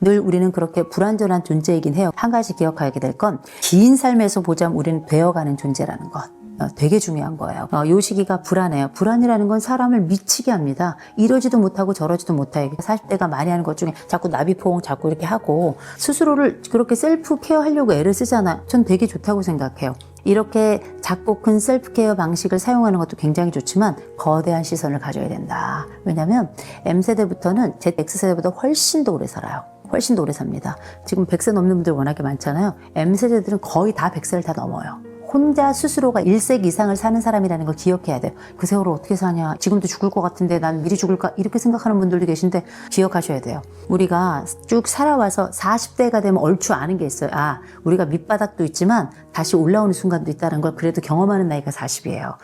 늘 우리는 그렇게 불완전한 존재이긴 해요. 한 가지 기억하게 될 건 긴 삶에서 보자면 우리는 되어가는 존재라는 것. 되게 중요한 거예요. 이 시기가 불안해요. 불안이라는 건 사람을 미치게 합니다. 이러지도 못하고 저러지도 못하게 40대가 많이 하는 것 중에 자꾸 나비포옹 자꾸 이렇게 하고 스스로를 그렇게 셀프 케어하려고 애를 쓰잖아요. 전 되게 좋다고 생각해요. 이렇게 작고 큰 셀프케어 방식을 사용하는 것도 굉장히 좋지만 거대한 시선을 가져야 된다. 왜냐하면 M세대부터는 X세대보다 훨씬 더 오래 살아요. 훨씬 더 오래 삽니다. 지금 100세 넘는 분들 워낙에 많잖아요. M세대들은 거의 다 100세를 다 넘어요. 혼자 스스로가 1세기 이상을 사는 사람이라는 걸 기억해야 돼요. 그 세월을 어떻게 사냐, 지금도 죽을 것 같은데 난 미리 죽을까, 이렇게 생각하는 분들도 계신데 기억하셔야 돼요. 우리가 쭉 살아와서 40대가 되면 얼추 아는 게 있어요. 아, 우리가 밑바닥도 있지만 다시 올라오는 순간도 있다는 걸 그래도 경험하는 나이가 40이에요.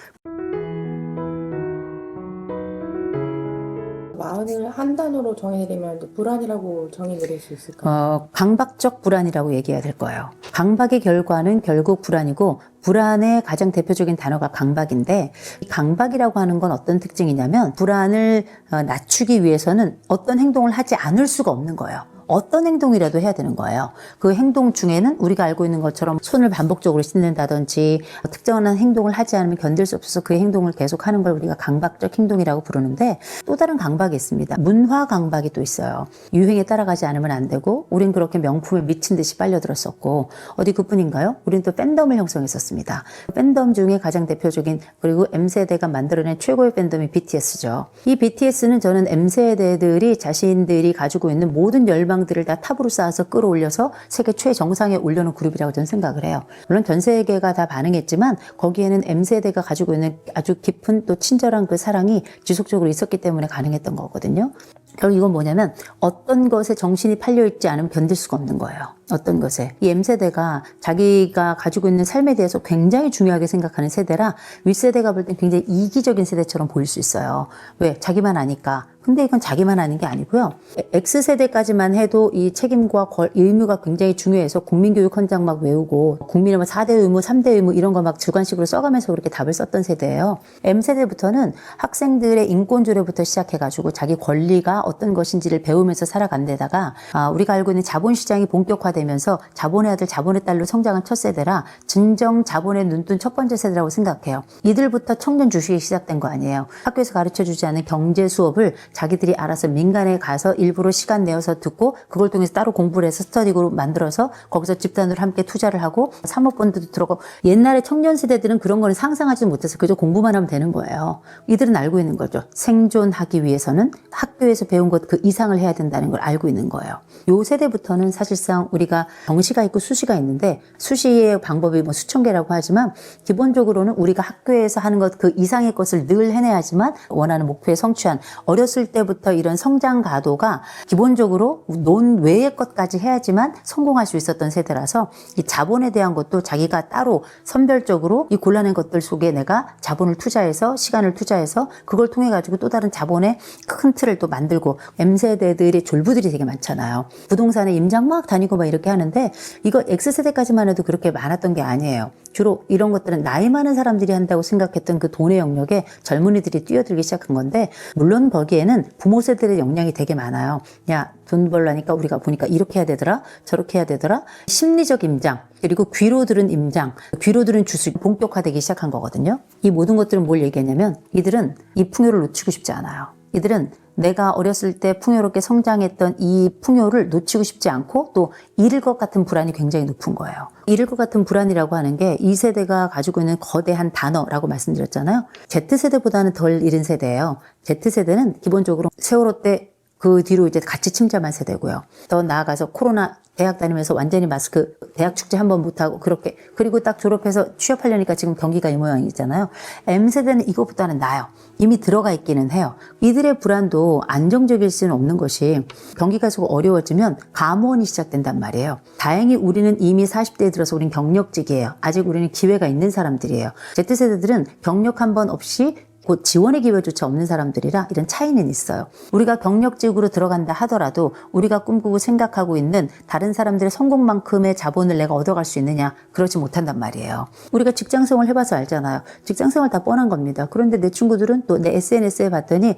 마흔을 한 단어로 정의내리면 불안이라고 정의내릴 수 있을까요? 강박적 불안이라고 얘기해야 될 거예요. 강박의 결과는 결국 불안이고, 불안의 가장 대표적인 단어가 강박인데, 강박이라고 하는 건 어떤 특징이냐면 불안을 낮추기 위해서는 어떤 행동을 하지 않을 수가 없는 거예요. 어떤 행동이라도 해야 되는 거예요. 그 행동 중에는 우리가 알고 있는 것처럼 손을 반복적으로 씻는다든지 특정한 행동을 하지 않으면 견딜 수 없어서 그 행동을 계속하는 걸 우리가 강박적 행동이라고 부르는데, 또 다른 강박이 있습니다. 문화 강박이 또 있어요. 유행에 따라가지 않으면 안 되고, 우린 그렇게 명품에 미친 듯이 빨려들었었고, 어디 그뿐인가요? 우린 또 팬덤을 형성했었습니다. 팬덤 중에 가장 대표적인, 그리고 M세대가 만들어낸 최고의 팬덤이 BTS죠. 이 BTS는 저는 M세대들이 자신들이 가지고 있는 모든 열망들을 다 탑으로 쌓아서 끌어올려서 세계 최정상에 올려놓은 그룹이라고 저는 생각을 해요. 물론 전 세계가 다 반응했지만 거기에는 M세대가 가지고 있는 아주 깊은 또 친절한 그 사랑이 지속적으로 있었기 때문에 가능했던 거거든요. 결국 이건 뭐냐면 어떤 것에 정신이 팔려있지 않으면 견딜 수가 없는 거예요. 어떤 것에. 이 M세대가 자기가 가지고 있는 삶에 대해서 굉장히 중요하게 생각하는 세대라 윗세대가 볼 땐 굉장히 이기적인 세대처럼 보일 수 있어요. 왜? 자기만 아니까. 근데 이건 자기만 아는 게 아니고요. X세대까지만 해도 이 책임과 의무가 굉장히 중요해서 국민교육 헌장 막 외우고 국민의 4대 의무, 3대 의무 이런 거 막 주관식으로 써가면서 그렇게 답을 썼던 세대예요. M세대부터는 학생들의 인권조례부터 시작해가지고 자기 권리가 어떤 것인지를 배우면서 살아간 데다가 우리가 알고 있는 자본시장이 본격화되면서 자본의 아들, 자본의 딸로 성장한 첫 세대라 진정 자본의 눈뜬 첫 번째 세대라고 생각해요. 이들부터 청년 주식이 시작된 거 아니에요. 학교에서 가르쳐주지 않은 경제 수업을 자기들이 알아서 민간에 가서 일부러 시간 내어서 듣고 그걸 통해서 따로 공부를 해서 스터디그룹 만들어서 거기서 집단으로 함께 투자를 하고 사모펀드도 들어가고, 옛날에 청년 세대들은 그런 거는 상상하지도 못해서 그저 공부만 하면 되는 거예요. 이들은 알고 있는 거죠. 생존하기 위해서는 학교에서 배운 것 그 이상을 해야 된다는 걸 알고 있는 거예요. 요 세대부터는 사실상 우리가 정시가 있고 수시가 있는데 수시의 방법이 뭐 수천 개라고 하지만 기본적으로는 우리가 학교에서 하는 것 그 이상의 것을 늘 해내야지만 원하는 목표에 성취한, 어렸을 때부터 이런 성장 가도가 기본적으로 논 외의 것까지 해야지만 성공할 수 있었던 세대라서 이 자본에 대한 것도 자기가 따로 선별적으로 이 곤란한 것들 속에 내가 자본을 투자해서 시간을 투자해서 그걸 통해 가지고 또 다른 자본의 큰 틀을 또 만들고, M세대들의 졸부들이 되게 많잖아요. 부동산에 임장 막 다니고 막 이렇게 하는데 이거 X세대까지만 해도 그렇게 많았던 게 아니에요. 주로 이런 것들은 나이 많은 사람들이 한다고 생각했던 그 돈의 영역에 젊은이들이 뛰어들기 시작한 건데, 물론 거기에는 부모 세대의 영향이 되게 많아요. 야, 돈 벌라니까 우리가 보니까 이렇게 해야 되더라, 저렇게 해야 되더라. 심리적 임장, 그리고 귀로 들은 임장, 귀로 들은 주식 본격화되기 시작한 거거든요. 이 모든 것들은 뭘 얘기하냐면 이들은 이 풍요를 놓치고 싶지 않아요. 이들은 내가 어렸을 때 풍요롭게 성장했던 이 풍요를 놓치고 싶지 않고 또 잃을 것 같은 불안이 굉장히 높은 거예요. 잃을 것 같은 불안이라고 하는 게 이 세대가 가지고 있는 거대한 단어라고 말씀드렸잖아요. Z세대보다는 덜 잃은 세대예요. Z세대는 기본적으로 세월호 때 그 뒤로 이제 같이 침잠한 세대고요. 더 나아가서 코로나 대학 다니면서 완전히 마스크, 대학 축제 한번 못하고 그렇게, 그리고 딱 졸업해서 취업하려니까 지금 경기가 이 모양이잖아요. M세대는 이것보다는 나아요. 이미 들어가 있기는 해요. 이들의 불안도 안정적일 수는 없는 것이, 경기가 계속 어려워지면 감원이 시작된단 말이에요. 다행히 우리는 이미 40대에 들어서 우린 경력직이에요. 아직 우리는 기회가 있는 사람들이에요. Z세대들은 경력 한 번 없이 곧 지원의 기회조차 없는 사람들이라 이런 차이는 있어요. 우리가 경력직으로 들어간다 하더라도 우리가 꿈꾸고 생각하고 있는 다른 사람들의 성공만큼의 자본을 내가 얻어갈 수 있느냐? 그렇지 못한단 말이에요. 우리가 직장생활 해봐서 알잖아요. 직장생활 다 뻔한 겁니다. 그런데 내 친구들은 또 내 SNS에 봤더니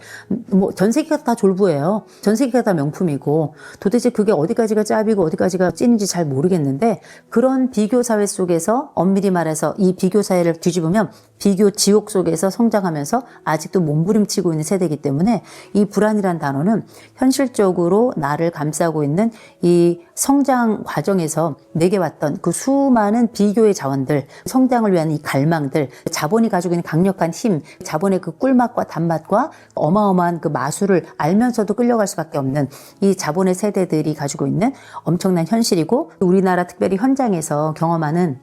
뭐 전 세계가 다 졸부예요. 전 세계가 다 명품이고 도대체 그게 어디까지가 짭이고 어디까지가 찐인지 잘 모르겠는데 그런 비교 사회 속에서 엄밀히 말해서 이 비교 사회를 뒤집으면 비교 지옥 속에서 성장하면서 아직도 몸부림치고 있는 세대이기 때문에 이 불안이란 단어는 현실적으로 나를 감싸고 있는 이 성장 과정에서 내게 왔던 그 수많은 비교의 자원들, 성장을 위한 이 갈망들, 자본이 가지고 있는 강력한 힘, 자본의 그 꿀맛과 단맛과 어마어마한 그 마술을 알면서도 끌려갈 수밖에 없는 이 자본의 세대들이 가지고 있는 엄청난 현실이고 우리나라 특별히 현장에서 경험하는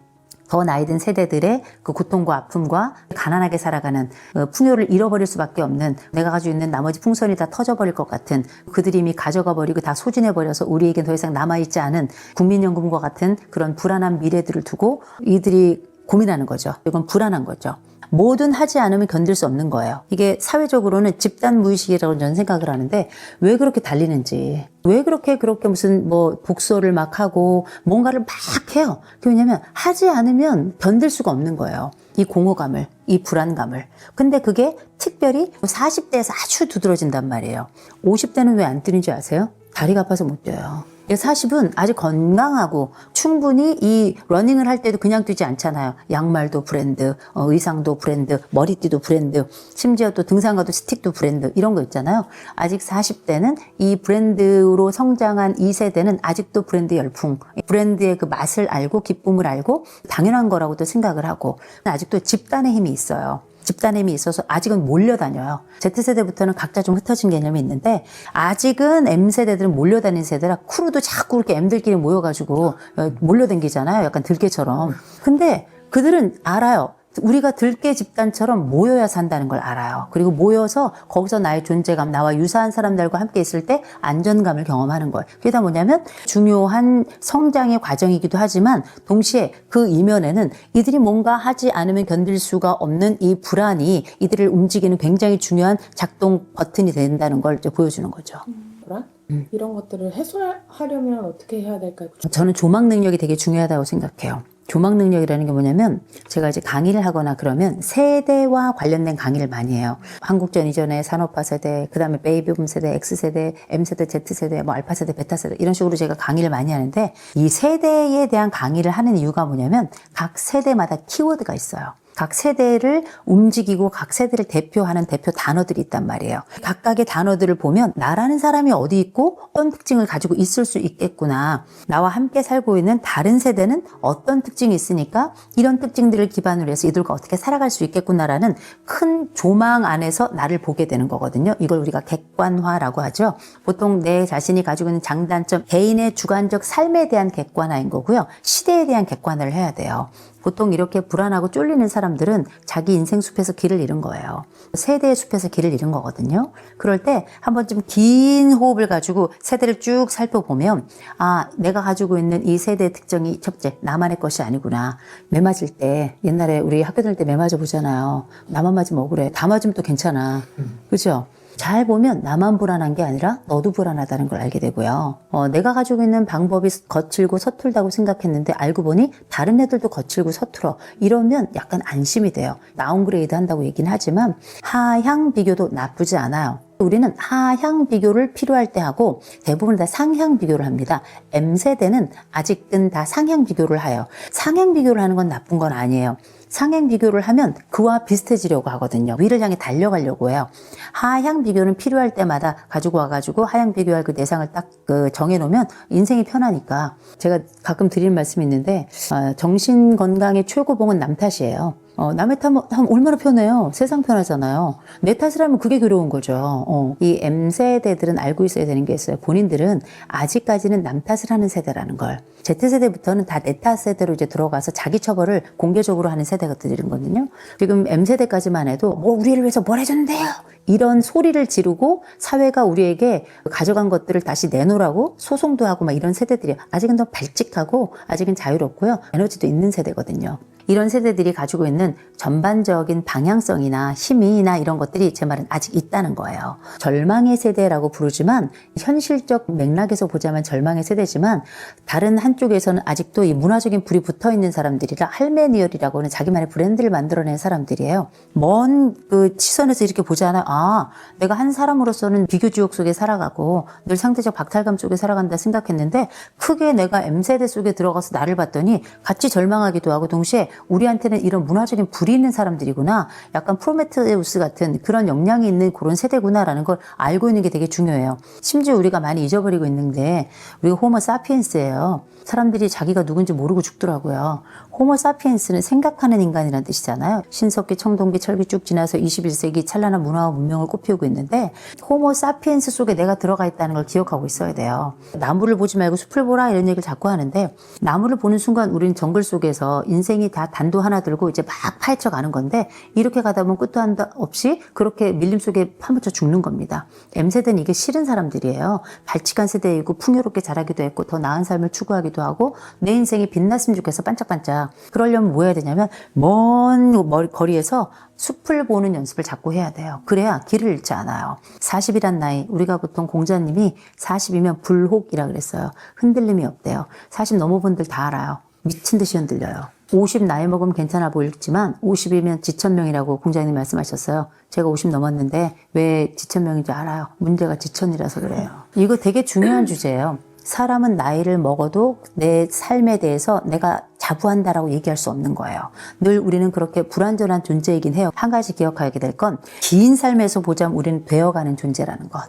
더 나이 든 세대들의 그 고통과 아픔과 가난하게 살아가는 풍요를 잃어버릴 수밖에 없는 내가 가지고 있는 나머지 풍선이 다 터져버릴 것 같은 그들이 이미 가져가 버리고 다 소진해버려서 우리에겐 더 이상 남아있지 않은 국민연금과 같은 그런 불안한 미래들을 두고 이들이 고민하는 거죠. 이건 불안한 거죠. 뭐든 하지 않으면 견딜 수 없는 거예요. 이게 사회적으로는 집단 무의식이라고 저는 생각을 하는데 왜 그렇게 달리는지 왜 그렇게 무슨 뭐 독서를 막 하고 뭔가를 막 해요. 왜냐면 하지 않으면 견딜 수가 없는 거예요. 이 공허감을, 이 불안감을. 근데 그게 특별히 40대에서 아주 두드러진단 말이에요. 50대는 왜 안 뛰는지 아세요? 다리가 아파서 못 뛰어요. 40은 아직 건강하고 충분히 이 러닝을 할 때도 그냥 뛰지 않잖아요. 양말도 브랜드, 의상도 브랜드, 머리띠도 브랜드, 심지어 또 등산 가도 스틱도 브랜드 이런 거 있잖아요. 아직 40대는 이 브랜드로 성장한 이 세대는 아직도 브랜드 열풍, 브랜드의 그 맛을 알고 기쁨을 알고 당연한 거라고도 생각을 하고 아직도 집단의 힘이 있어요. 집단의 힘이 있어서 아직은 몰려다녀요. Z세대부터는 각자 좀 흩어진 개념이 있는데 아직은 M세대들은 몰려다니는 세대라 크루도 자꾸 이렇게 M들끼리 모여가지고 몰려다니잖아요. 약간 들개처럼. 근데 그들은 알아요. 우리가 들깨 집단처럼 모여야 산다는 걸 알아요. 그리고 모여서 거기서 나의 존재감, 나와 유사한 사람들과 함께 있을 때 안전감을 경험하는 거예요. 그게 다 뭐냐면 중요한 성장의 과정이기도 하지만 동시에 그 이면에는 이들이 뭔가 하지 않으면 견딜 수가 없는 이 불안이 이들을 움직이는 굉장히 중요한 작동 버튼이 된다는 걸 이제 보여주는 거죠. 불안? 이런 것들을 해소하려면 어떻게 해야 될까요? 저는 조망 능력이 되게 중요하다고 생각해요. 조망 능력이라는 게 뭐냐면 제가 이제 강의를 하거나 그러면 세대와 관련된 강의를 많이 해요. 한국전 이전의 산업화 세대, 그 다음에 베이비붐 세대, X세대, M세대, Z세대, 뭐 알파세대, 베타세대 이런 식으로 제가 강의를 많이 하는데 이 세대에 대한 강의를 하는 이유가 뭐냐면 각 세대마다 키워드가 있어요. 각 세대를 움직이고 각 세대를 대표하는 대표 단어들이 있단 말이에요. 각각의 단어들을 보면 나라는 사람이 어디 있고 어떤 특징을 가지고 있을 수 있겠구나. 나와 함께 살고 있는 다른 세대는 어떤 특징이 있으니까 이런 특징들을 기반으로 해서 이들과 어떻게 살아갈 수 있겠구나라는 큰 조망 안에서 나를 보게 되는 거거든요. 이걸 우리가 객관화라고 하죠. 보통 내 자신이 가지고 있는 장단점, 개인의 주관적 삶에 대한 객관화인 거고요. 시대에 대한 객관화를 해야 돼요. 보통 이렇게 불안하고 쫄리는 사람들은 자기 인생 숲에서 길을 잃은 거예요. 세대의 숲에서 길을 잃은 거거든요. 그럴 때 한 번쯤 긴 호흡을 가지고 세대를 쭉 살펴보면 아, 내가 가지고 있는 이 세대의 특징이 첫째, 나만의 것이 아니구나. 매 맞을 때 옛날에 우리 학교 다닐 때 매 맞아 보잖아요. 나만 맞으면 억울해. 다 맞으면 또 괜찮아. 그죠? 잘 보면 나만 불안한 게 아니라 너도 불안하다는 걸 알게 되고요. 내가 가지고 있는 방법이 거칠고 서툴다고 생각했는데 알고 보니 다른 애들도 거칠고 서툴어. 이러면 약간 안심이 돼요. 다운그레이드 한다고 얘기는 하지만 하향 비교도 나쁘지 않아요. 우리는 하향 비교를 필요할 때 하고 대부분 다 상향 비교를 합니다. M세대는 아직은 다 상향 비교를 해요. 상향 비교를 하는 건 나쁜 건 아니에요. 상향 비교를 하면 그와 비슷해지려고 하거든요. 위를 향해 달려가려고 해요. 하향 비교는 필요할 때마다 가지고 와가지고 하향 비교할 그 대상을 딱 정해놓으면 인생이 편하니까. 제가 가끔 드리는 말씀이 있는데 정신 건강의 최고봉은 남 탓이에요. 남의 탓하면 얼마나 편해요. 세상 편하잖아요. 내 탓을 하면 그게 괴로운 거죠. 이 M세대들은 알고 있어야 되는 게 있어요. 본인들은 아직까지는 남 탓을 하는 세대라는 걸. Z세대부터는 다 내 탓 세대로 이제 들어가서 자기 처벌을 공개적으로 하는 세대가 되거든요. 지금 M세대까지만 해도 우리를 위해서 뭘 해줬는데요. 이런 소리를 지르고 사회가 우리에게 가져간 것들을 다시 내놓으라고 소송도 하고 막 이런 세대들이에요. 아직은 더 발칙하고 아직은 자유롭고요. 에너지도 있는 세대거든요. 이런 세대들이 가지고 있는 전반적인 방향성이나 힘이나 이런 것들이 제 말은 아직 있다는 거예요. 절망의 세대라고 부르지만 현실적 맥락에서 보자면 절망의 세대지만 다른 한쪽에서는 아직도 이 문화적인 불이 붙어 있는 사람들이라 할메니얼이라고 하는 자기만의 브랜드를 만들어낸 사람들이에요. 먼 그 시선에서 이렇게 보잖아요. 아, 내가 한 사람으로서는 비교지옥 속에 살아가고 늘 상대적 박탈감 속에 살아간다 생각했는데 크게 내가 M세대 속에 들어가서 나를 봤더니 같이 절망하기도 하고 동시에 우리한테는 이런 문화적인 불이 있는 사람들이구나. 약간 프로메테우스 같은 그런 역량이 있는 그런 세대구나라는 걸 알고 있는 게 되게 중요해요. 심지어 우리가 많이 잊어버리고 있는데 우리가 호모 사피엔스예요. 사람들이 자기가 누군지 모르고 죽더라고요. 호모 사피엔스는 생각하는 인간이라는 뜻이잖아요. 신석기, 청동기, 철기 쭉 지나서 21세기 찬란한 문화와 문명을 꽃피우고 있는데 호모 사피엔스 속에 내가 들어가 있다는 걸 기억하고 있어야 돼요. 나무를 보지 말고 숲을 보라 이런 얘기를 자꾸 하는데 나무를 보는 순간 우리는 정글 속에서 인생이 다 단도 하나 들고 이제 막 파헤쳐 가는 건데 이렇게 가다 보면 끝도 한도 없이 그렇게 밀림 속에 파묻혀 죽는 겁니다. M세대는 이게 싫은 사람들이에요. 발칙한 세대이고 풍요롭게 자라기도 했고 더 나은 삶을 추구하기도 하고 내 인생이 빛났으면 좋겠어 반짝반짝. 그러려면 뭐 해야 되냐면 먼 거리에서 숲을 보는 연습을 자꾸 해야 돼요. 그래야 길을 잃지 않아요. 40이란 나이, 우리가 보통 공자님이 40이면 불혹이라 그랬어요. 흔들림이 없대요. 40 넘은 분들 다 알아요. 미친 듯이 흔들려요. 50 나이 먹으면 괜찮아 보이지만 50이면 지천명이라고 공자님 말씀하셨어요. 제가 50 넘었는데 왜 지천명인지 알아요. 문제가 지천이라서 그래요. 이거 되게 중요한 주제예요. 사람은 나이를 먹어도 내 삶에 대해서 내가 자부한다라고 얘기할 수 없는 거예요. 늘 우리는 그렇게 불완전한 존재이긴 해요. 한 가지 기억하게 될 건 긴 삶에서 보자면 우리는 되어가는 존재라는 것.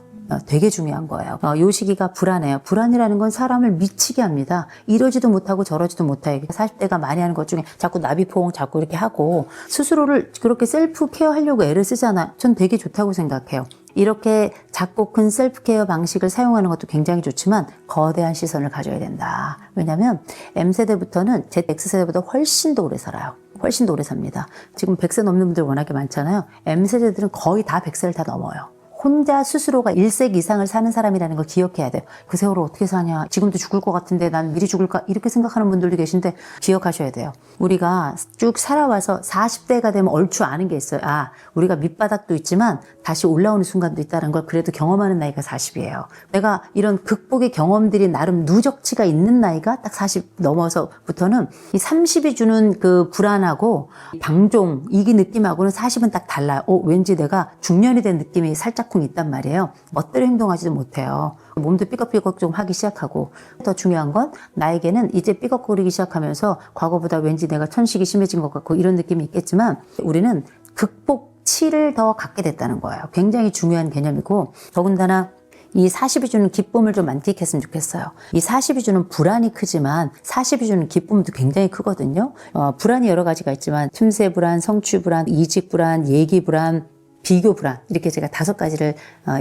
되게 중요한 거예요. 요 시기가 불안해요. 불안이라는 건 사람을 미치게 합니다. 이러지도 못하고 저러지도 못하게 40대가 많이 하는 것 중에 자꾸 나비포옹 자꾸 이렇게 하고 스스로를 그렇게 셀프 케어하려고 애를 쓰잖아요. 전 되게 좋다고 생각해요. 이렇게 작고 큰 셀프케어 방식을 사용하는 것도 굉장히 좋지만 거대한 시선을 가져야 된다. 왜냐하면 M세대부터는 X세대보다 훨씬 더 오래 살아요. 훨씬 더 오래 삽니다. 지금 100세 넘는 분들 워낙에 많잖아요. M세대들은 거의 다 100세를 다 넘어요. 혼자 스스로가 1세기 이상을 사는 사람이라는 걸 기억해야 돼요. 그 세월을 어떻게 사냐. 지금도 죽을 것 같은데 난 미리 죽을까. 이렇게 생각하는 분들도 계신데 기억하셔야 돼요. 우리가 쭉 살아와서 40대가 되면 얼추 아는 게 있어요. 아, 우리가 밑바닥도 있지만 다시 올라오는 순간도 있다는 걸 그래도 경험하는 나이가 40이에요. 내가 이런 극복의 경험들이 나름 누적치가 있는 나이가 딱 40 넘어서부터는 이 30이 주는 그 불안하고 방종, 이기 느낌하고는 40은 딱 달라요. 왠지 내가 중년이 된 느낌이 살짝 있단 말이에요. 멋대로 행동하지도 못해요. 몸도 삐걱삐걱 좀 하기 시작하고 더 중요한 건 나에게는 이제 삐걱거리기 시작하면서 과거보다 왠지 내가 천식이 심해진 것 같고 이런 느낌이 있겠지만 우리는 극복치를 더 갖게 됐다는 거예요. 굉장히 중요한 개념이고 더군다나 이 40이 주는 기쁨을 좀 만끽했으면 좋겠어요. 이 40이 주는 불안이 크지만 40이 주는 기쁨도 굉장히 크거든요. 불안이 여러 가지가 있지만 틈새 불안, 성취 불안, 이직 불안, 얘기 불안, 비교 불안 이렇게 제가 5가지를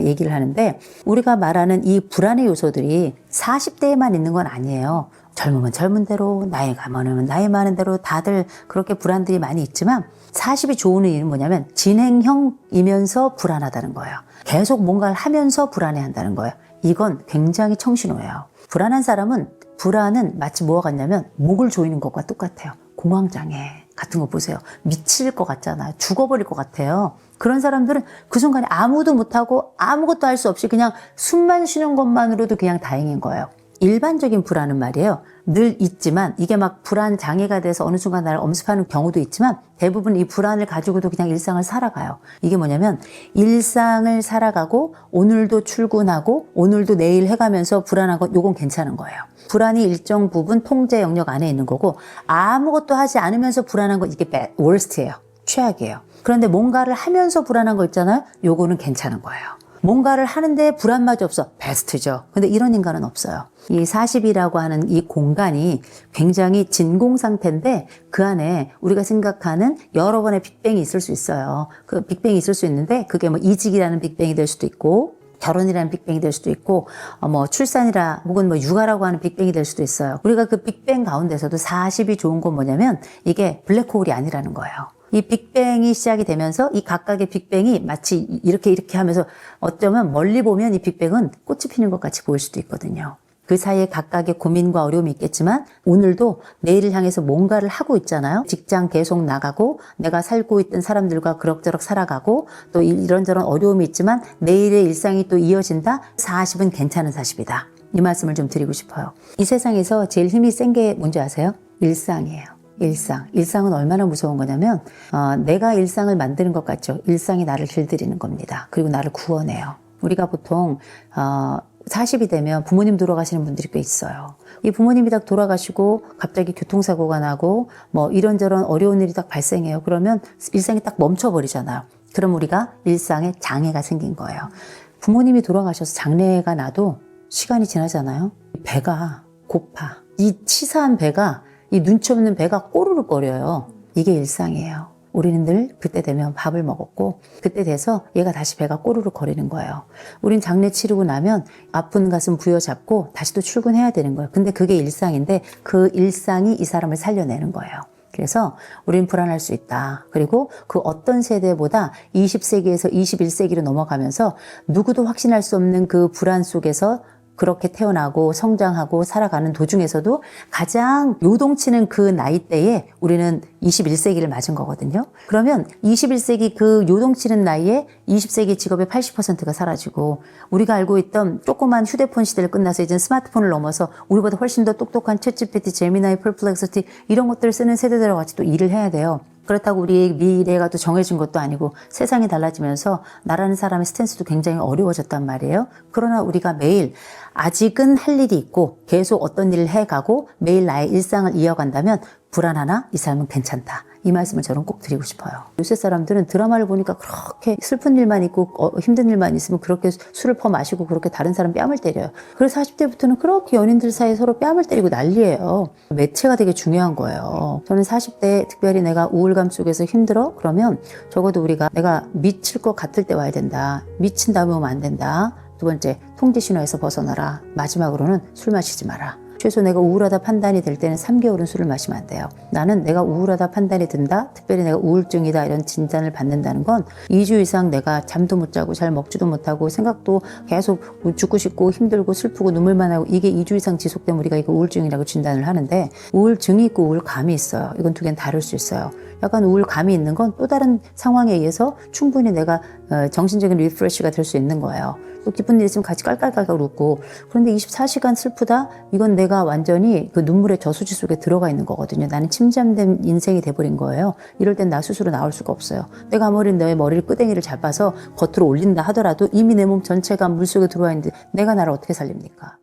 얘기를 하는데 우리가 말하는 이 불안의 요소들이 40대에만 있는 건 아니에요. 젊으면 젊은 대로 나이가 많으면 나이 많은 대로 다들 그렇게 불안들이 많이 있지만 40이 좋은 이유는 뭐냐면 진행형이면서 불안하다는 거예요. 계속 뭔가를 하면서 불안해한다는 거예요. 이건 굉장히 청신호예요. 불안한 사람은 불안은 마치 뭐와 같냐면 목을 조이는 것과 똑같아요. 공황장애 같은 거 보세요. 미칠 것 같잖아요. 죽어버릴 것 같아요. 그런 사람들은 그 순간에 아무도 못하고 아무것도 할 수 없이 그냥 숨만 쉬는 것만으로도 그냥 다행인 거예요. 일반적인 불안은 말이에요. 늘 있지만 이게 막 불안 장애가 돼서 어느 순간 나를 엄습하는 경우도 있지만 대부분 이 불안을 가지고도 그냥 일상을 살아가요. 이게 뭐냐면 일상을 살아가고 오늘도 출근하고 오늘도 내일 해가면서 불안한 건 요건 괜찮은 거예요. 불안이 일정 부분 통제 영역 안에 있는 거고 아무것도 하지 않으면서 불안한 건 이게 worst예요. 최악이에요. 그런데 뭔가를 하면서 불안한 거 있잖아요. 요거는 괜찮은 거예요. 뭔가를 하는데 불안마저 없어. 베스트죠. 근데 이런 인간은 없어요. 이 40이라고 하는 이 공간이 굉장히 진공 상태인데 그 안에 우리가 생각하는 여러 번의 빅뱅이 있을 수 있어요. 그 빅뱅이 있을 수 있는데 그게 뭐 이직이라는 빅뱅이 될 수도 있고 결혼이라는 빅뱅이 될 수도 있고 뭐 출산이라 혹은 뭐 육아라고 하는 빅뱅이 될 수도 있어요. 우리가 그 빅뱅 가운데서도 40이 좋은 건 뭐냐면 이게 블랙홀이 아니라는 거예요. 이 빅뱅이 시작이 되면서 이 각각의 빅뱅이 마치 이렇게 하면서 어쩌면 멀리 보면 이 빅뱅은 꽃이 피는 것 같이 보일 수도 있거든요. 그 사이에 각각의 고민과 어려움이 있겠지만 오늘도 내일을 향해서 뭔가를 하고 있잖아요. 직장 계속 나가고 내가 살고 있던 사람들과 그럭저럭 살아가고 또 이런저런 어려움이 있지만 내일의 일상이 또 이어진다. 40은 괜찮은 40이다. 이 말씀을 좀 드리고 싶어요. 이 세상에서 제일 힘이 센 게 뭔지 아세요? 일상이에요. 일상은 얼마나 무서운 거냐면 내가 일상을 만드는 것 같죠. 일상이 나를 길들이는 겁니다. 그리고 나를 구원해요. 우리가 보통 40이 되면 부모님 돌아가시는 분들이 꽤 있어요. 이 부모님이 딱 돌아가시고 갑자기 교통사고가 나고 뭐 이런저런 어려운 일이 딱 발생해요. 그러면 일상이 딱 멈춰버리잖아요. 그럼 우리가 일상에 장애가 생긴 거예요. 부모님이 돌아가셔서 장애가 나도 시간이 지나잖아요. 배가 고파. 이 치사한 배가, 이 눈치 없는 배가 꼬르륵거려요. 이게 일상이에요. 우리는 늘 그때 되면 밥을 먹었고 그때 돼서 얘가 다시 배가 꼬르륵 거리는 거예요. 우린 장례 치르고 나면 아픈 가슴 부여잡고 다시 또 출근해야 되는 거예요. 근데 그게 일상인데 그 일상이 이 사람을 살려내는 거예요. 그래서 우린 불안할 수 있다. 그리고 그 어떤 세대보다 20세기에서 21세기로 넘어가면서 누구도 확신할 수 없는 그 불안 속에서 그렇게 태어나고 성장하고 살아가는 도중에서도 가장 요동치는 그 나이대에 우리는 21세기를 맞은 거거든요. 그러면 21세기 그 요동치는 나이에 20세기 직업의 80%가 사라지고 우리가 알고 있던 조그만 휴대폰 시대를 끝나서 이제 스마트폰을 넘어서 우리보다 훨씬 더 똑똑한 챗GPT, 제미나이, 퍼플렉시티 이런 것들을 쓰는 세대들과 같이 또 일을 해야 돼요. 그렇다고 우리의 미래가 또 정해진 것도 아니고 세상이 달라지면서 나라는 사람의 스탠스도 굉장히 어려워졌단 말이에요. 그러나 우리가 매일 아직은 할 일이 있고 계속 어떤 일을 해가고 매일 나의 일상을 이어간다면 불안하나 이 삶은 괜찮다. 이 말씀을 저는 꼭 드리고 싶어요. 요새 사람들은 드라마를 보니까 그렇게 슬픈 일만 있고 힘든 일만 있으면 그렇게 술을 퍼 마시고 그렇게 다른 사람 뺨을 때려요. 그래서 40대부터는 그렇게 연인들 사이에 서로 뺨을 때리고 난리예요. 매체가 되게 중요한 거예요. 저는 40대 특별히 내가 우울감 속에서 힘들어? 그러면 적어도 우리가 내가 미칠 것 같을 때 와야 된다. 미친 다음에 오면 안 된다. 두 번째, 통제 신호에서 벗어나라. 마지막으로는 술 마시지 마라. 최소 내가 우울하다 판단이 될 때는 3개월은 술을 마시면 안 돼요. 나는 내가 우울하다 판단이 든다, 특별히 내가 우울증이다 이런 진단을 받는다는 건 2주 이상 내가 잠도 못 자고 잘 먹지도 못하고 생각도 계속 죽고 싶고 힘들고 슬프고 눈물만 하고 이게 2주 이상 지속되면 우리가 이거 우울증이라고 진단을 하는데 우울증이 있고 우울감이 있어요. 이건 두 개는 다를 수 있어요. 약간 우울감이 있는 건 또 다른 상황에 의해서 충분히 내가 정신적인 리프레시가 될 수 있는 거예요. 또 기쁜 일 있으면 같이 깔깔깔깔 웃고 그런데 24시간 슬프다? 이건 내가 완전히 그 눈물의 저수지 속에 들어가 있는 거거든요. 나는 침잠된 인생이 돼버린 거예요. 이럴 땐 나 스스로 나올 수가 없어요. 내가 아무리 내 머리를 끄댕이를 잡아서 겉으로 올린다 하더라도 이미 내 몸 전체가 물속에 들어와 있는데 내가 나를 어떻게 살립니까?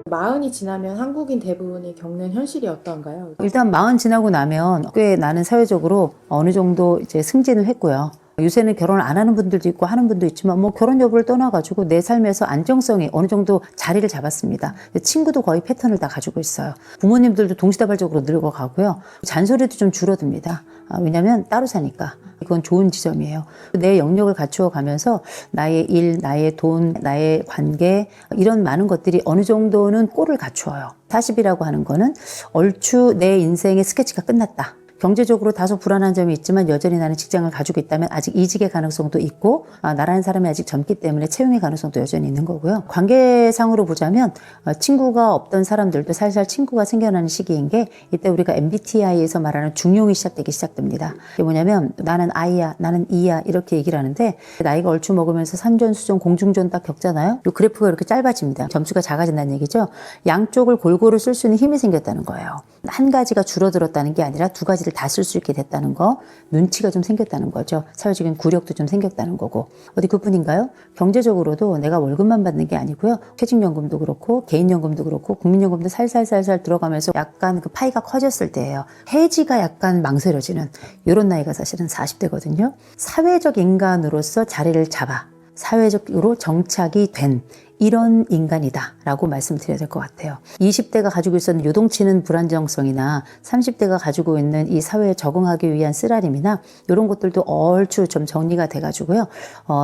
마흔이 지나면 한국인 대부분이 겪는 현실이 어떤가요? 일단 40 지나고 나면 꽤 나는 사회적으로 어느 정도 이제 승진을 했고요. 요새는 결혼을 안 하는 분들도 있고 하는 분도 있지만 뭐 결혼 여부를 떠나가지고 내 삶에서 안정성이 어느 정도 자리를 잡았습니다. 친구도 거의 패턴을 다 가지고 있어요. 부모님들도 동시다발적으로 늙어가고요. 잔소리도 좀 줄어듭니다. 왜냐하면 따로 사니까. 이건 좋은 지점이에요. 내 영역을 갖추어 가면서 나의 일, 나의 돈, 나의 관계 이런 많은 것들이 어느 정도는 꼴을 갖추어요. 40이라고 하는 거는 얼추 내 인생의 스케치가 끝났다. 경제적으로 다소 불안한 점이 있지만 여전히 나는 직장을 가지고 있다면 아직 이직의 가능성도 있고 나라는 사람이 아직 젊기 때문에 채용의 가능성도 여전히 있는 거고요. 관계상으로 보자면 친구가 없던 사람들도 살살 친구가 생겨나는 시기인 게 이때 우리가 MBTI에서 말하는 중용이 시작되기 시작됩니다. 이게 뭐냐면 나는 I야, 나는 E야 이렇게 얘기를 하는데 나이가 얼추 먹으면서 산전수전, 공중전 딱 겪잖아요. 이 그래프가 이렇게 짧아집니다. 점수가 작아진다는 얘기죠. 양쪽을 골고루 쓸 수 있는 힘이 생겼다는 거예요. 한 가지가 줄어들었다는 게 아니라 두 가지를 다 쓸 수 있게 됐다는 거, 눈치가 좀 생겼다는 거죠. 사회적인 구력도 좀 생겼다는 거고. 어디 그뿐인가요? 경제적으로도 내가 월급만 받는 게 아니고요. 퇴직연금도 그렇고 개인연금도 그렇고 국민연금도 살살살살 들어가면서 약간 그 파이가 커졌을 때예요. 해지가 약간 망설여지는 이런 나이가 사실은 40대거든요. 사회적 인간으로서 자리를 잡아 사회적으로 정착이 된 이런 인간이다 라고 말씀드려야 될 것 같아요. 20대가 가지고 있었는 요동치는 불안정성이나 30대가 가지고 있는 이 사회에 적응하기 위한 쓰라림이나 이런 것들도 얼추 좀 정리가 돼가지고요.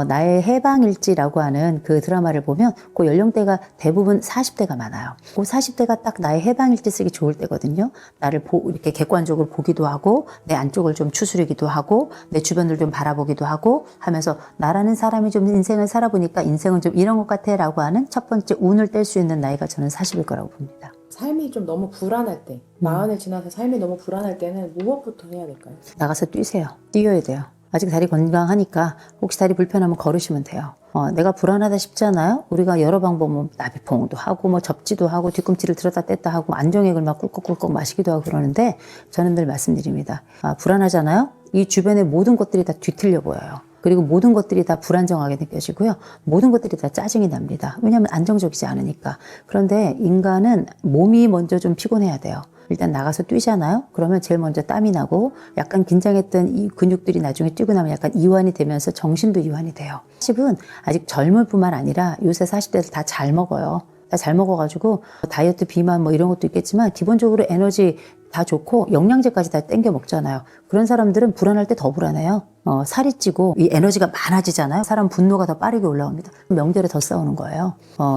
나의 해방일지라고 하는 그 드라마를 보면 그 연령대가 대부분 40대가 많아요. 그 40대가 딱 나의 해방일지 쓰기 좋을 때거든요. 나를 이렇게 객관적으로 보기도 하고 내 안쪽을 좀 추스르기도 하고 내 주변을 좀 바라보기도 하고 하면서 나라는 사람이 좀 인생을 살아보니까 인생은 좀 이런 것 같아 라고 하는 첫 번째 운을 뗄 수 있는 나이가 저는 40일 거라고 봅니다. 삶이 좀 너무 불안할 때, 마흔을 지나서 삶이 너무 불안할 때는 무엇부터 해야 될까요? 나가서 뛰세요. 뛰어야 돼요. 아직 다리 건강하니까 혹시 다리 불편하면 걸으시면 돼요. 내가 불안하다 싶잖아요. 우리가 여러 방법, 뭐 나비봉도 하고 뭐 접지도 하고 뒤꿈치를 들었다 뗐다 하고 안정액을 막 꿀꺽꿀꺽 마시기도 하고 그러는데 저는 늘 말씀드립니다. 불안하잖아요. 이 주변의 모든 것들이 다 뒤틀려 보여요. 그리고 모든 것들이 다 불안정하게 느껴지고요. 모든 것들이 다 짜증이 납니다. 왜냐하면 안정적이지 않으니까. 그런데 인간은 몸이 먼저 좀 피곤해야 돼요. 일단 나가서 뛰잖아요. 그러면 제일 먼저 땀이 나고 약간 긴장했던 이 근육들이 나중에 뛰고 나면 약간 이완이 되면서 정신도 이완이 돼요. 40은 아직 젊을 뿐만 아니라 요새 40대들 다 잘 먹어요. 다 잘 먹어가지고 다이어트 비만 뭐 이런 것도 있겠지만 기본적으로 에너지 다 좋고 영양제까지 다 땡겨 먹잖아요. 그런 사람들은 불안할 때 더 불안해요. 살이 찌고 이 에너지가 많아지잖아요. 사람 분노가 더 빠르게 올라옵니다. 명절에 더 싸우는 거예요.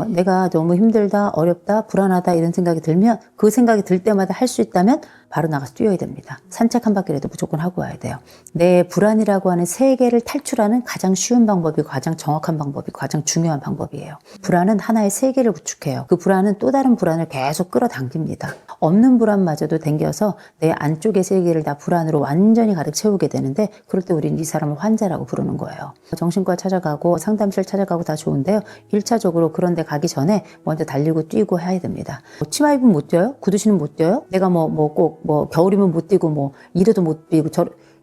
내가 너무 힘들다, 어렵다, 불안하다 이런 생각이 들면 그 생각이 들 때마다 할 수 있다면 바로 나가서 뛰어야 됩니다. 산책 한 바퀴라도 무조건 하고 와야 돼요. 내 불안이라고 하는 세계를 탈출하는 가장 쉬운 방법이고 가장 정확한 방법이고 가장 중요한 방법이에요. 불안은 하나의 세계를 구축해요. 그 불안은 또 다른 불안을 계속 끌어당깁니다. 없는 불안마저도 당겨서 내 안쪽의 세계를 다 불안으로 완전히 가득 채우게 되는데 그럴 때 우리는 이 사람을 환자라고 부르는 거예요. 정신과 찾아가고 상담실 찾아가고 다 좋은데요. 1차적으로 그런 데 가기 전에 먼저 달리고 뛰고 해야 됩니다. 치마 입으면 못 뛰어요? 구두 신으면 못 뛰어요? 내가 꼭 겨울이면 못 뛰고 이래도 못 뛰고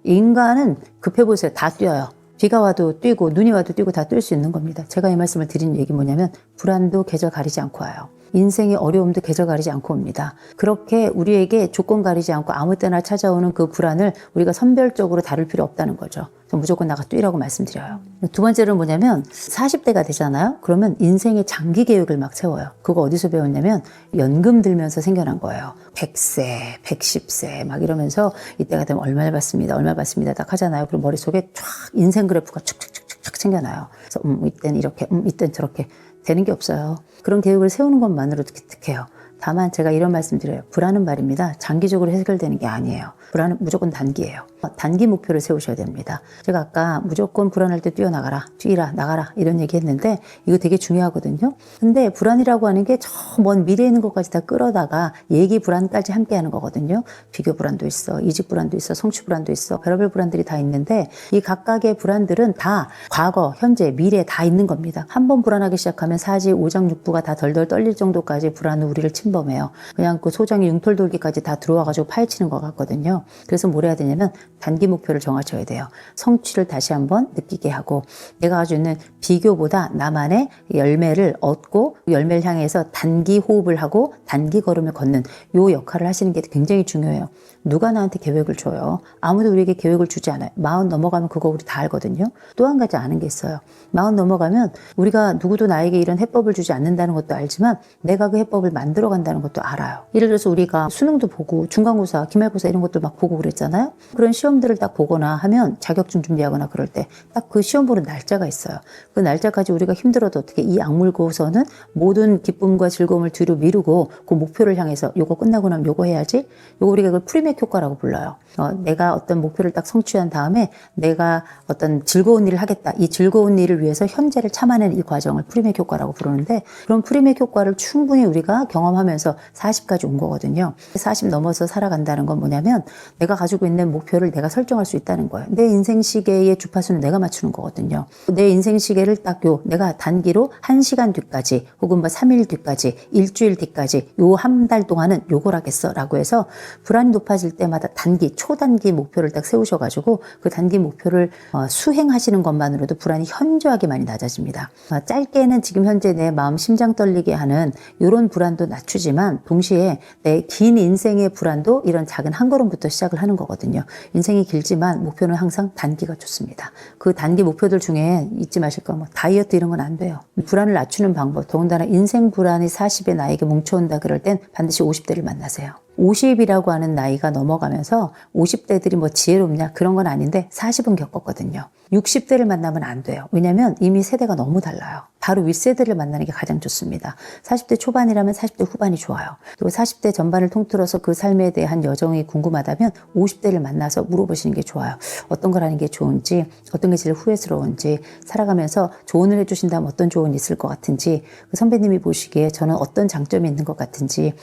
인간은 급해 보세요. 다 뛰어요. 비가 와도 뛰고 눈이 와도 뛰고 다 뛸 수 있는 겁니다. 제가 이 말씀을 드리는 얘기 뭐냐면 불안도 계절 가리지 않고 와요. 인생의 어려움도 계절 가리지 않고 옵니다. 그렇게 우리에게 조건 가리지 않고 아무 때나 찾아오는 그 불안을 우리가 선별적으로 다룰 필요 없다는 거죠. 무조건 나가 뛰라고 말씀드려요. 두 번째로는 뭐냐면 40대가 되잖아요. 그러면 인생의 장기 계획을 막 세워요. 그거 어디서 배웠냐면 연금 들면서 생겨난 거예요. 100세, 110세 막 이러면서 이때가 되면 얼마 받습니다 딱 하잖아요. 그리고 머릿속에 쫙 인생 그래프가 축축축축 생겨나요. 그래서 이때는 이렇게 이때는 저렇게 되는 게 없어요. 그런 계획을 세우는 것만으로도 기특해요. 다만 제가 이런 말씀 드려요. 불안은 말입니다. 장기적으로 해결되는 게 아니에요. 불안은 무조건 단기예요. 단기 목표를 세우셔야 됩니다. 제가 아까 무조건 불안할 때 뛰어나가라, 뛰라, 나가라 이런 얘기 했는데 이거 되게 중요하거든요. 근데 불안이라고 하는 게 저 먼 미래에 있는 것까지 다 끌어다가 얘기 불안까지 함께 하는 거거든요. 비교 불안도 있어, 이직 불안도 있어, 성취 불안도 있어, 별의별 불안들이 다 있는데 이 각각의 불안들은 다 과거, 현재, 미래 다 있는 겁니다. 한번 불안하기 시작하면 사지, 오장, 육부가 다 덜덜 떨릴 정도까지 불안은 우리를 침범해요. 그냥 그 소장의 융털돌기까지 다 들어와가지고 파헤치는 것 같거든요. 그래서 뭘 해야 되냐면 단기 목표를 정하셔야 돼요. 성취를 다시 한번 느끼게 하고 내가 가지고 있는 비교보다 나만의 열매를 얻고 열매를 향해서 단기 호흡을 하고 단기 걸음을 걷는 요 역할을 하시는 게 굉장히 중요해요. 누가 나한테 계획을 줘요? 아무도 우리에게 계획을 주지 않아요. 40 넘어가면 그거 우리 다 알거든요. 또 한 가지 아는 게 있어요. 40 넘어가면 우리가 누구도 나에게 이런 해법을 주지 않는다는 것도 알지만 내가 그 해법을 만들어 간다는 것도 알아요. 예를 들어서 우리가 수능도 보고 중간고사, 기말고사 이런 것도 막 보고 그랬잖아요. 그런 시험들을 딱 보거나 하면 자격증 준비하거나 그럴 때 딱 그 시험 보는 날짜가 있어요. 그 날짜까지 우리가 힘들어도 어떻게 이 악물고서는 모든 기쁨과 즐거움을 뒤로 미루고 그 목표를 향해서 요거 끝나고 나면 요거 해야지. 요거 우리가 그걸 프리맥 효과라고 불러요. 내가 어떤 목표를 딱 성취한 다음에 내가 어떤 즐거운 일을 하겠다. 이 즐거운 일을 위해서 현재를 참아내는 이 과정을 프리맥 효과라고 부르는데 그런 프리맥 효과를 충분히 우리가 경험하면서 40까지 온 거거든요. 40 넘어서 살아간다는 건 뭐냐면 내가 가지고 있는 목표를 내가 설정할 수 있다는 거예요. 내 인생 시계의 주파수는 내가 맞추는 거거든요. 내 인생 시계를 딱 내가 단기로 1시간 뒤까지 혹은 3일 뒤까지 일주일 뒤까지 요 한 달 동안은 요걸 하겠어 라고 해서 불안이 높아질 때마다 단기, 초단기 목표를 딱 세우셔가지고 그 단기 목표를 수행하시는 것만으로도 불안이 현저하게 많이 낮아집니다. 짧게는 지금 현재 내 마음 심장 떨리게 하는 이런 불안도 낮추지만 동시에 내 긴 인생의 불안도 이런 작은 한 걸음부터 시작을 하는 거거든요. 인생 인생이 길지만 목표는 항상 단기가 좋습니다. 그 단기 목표들 중에 잊지 마실 거 뭐 다이어트 이런 건 안 돼요. 불안을 낮추는 방법, 더군다나 인생 불안이 40에 나에게 뭉쳐온다 그럴 땐 반드시 50대를 만나세요. 50이라고 하는 나이가 넘어가면서 50대들이 뭐 지혜롭냐 그런 건 아닌데 40은 겪었거든요. 60대를 만나면 안 돼요. 왜냐하면 이미 세대가 너무 달라요. 바로 윗세대를 만나는 게 가장 좋습니다. 40대 초반이라면 40대 후반이 좋아요. 또 40대 전반을 통틀어서 그 삶에 대한 여정이 궁금하다면 50대를 만나서 물어보시는 게 좋아요. 어떤 걸 하는 게 좋은지, 어떤 게 제일 후회스러운지, 살아가면서 조언을 해주신다면 어떤 조언이 있을 것 같은지, 그 선배님이 보시기에 저는 어떤 장점이 있는 것 같은지,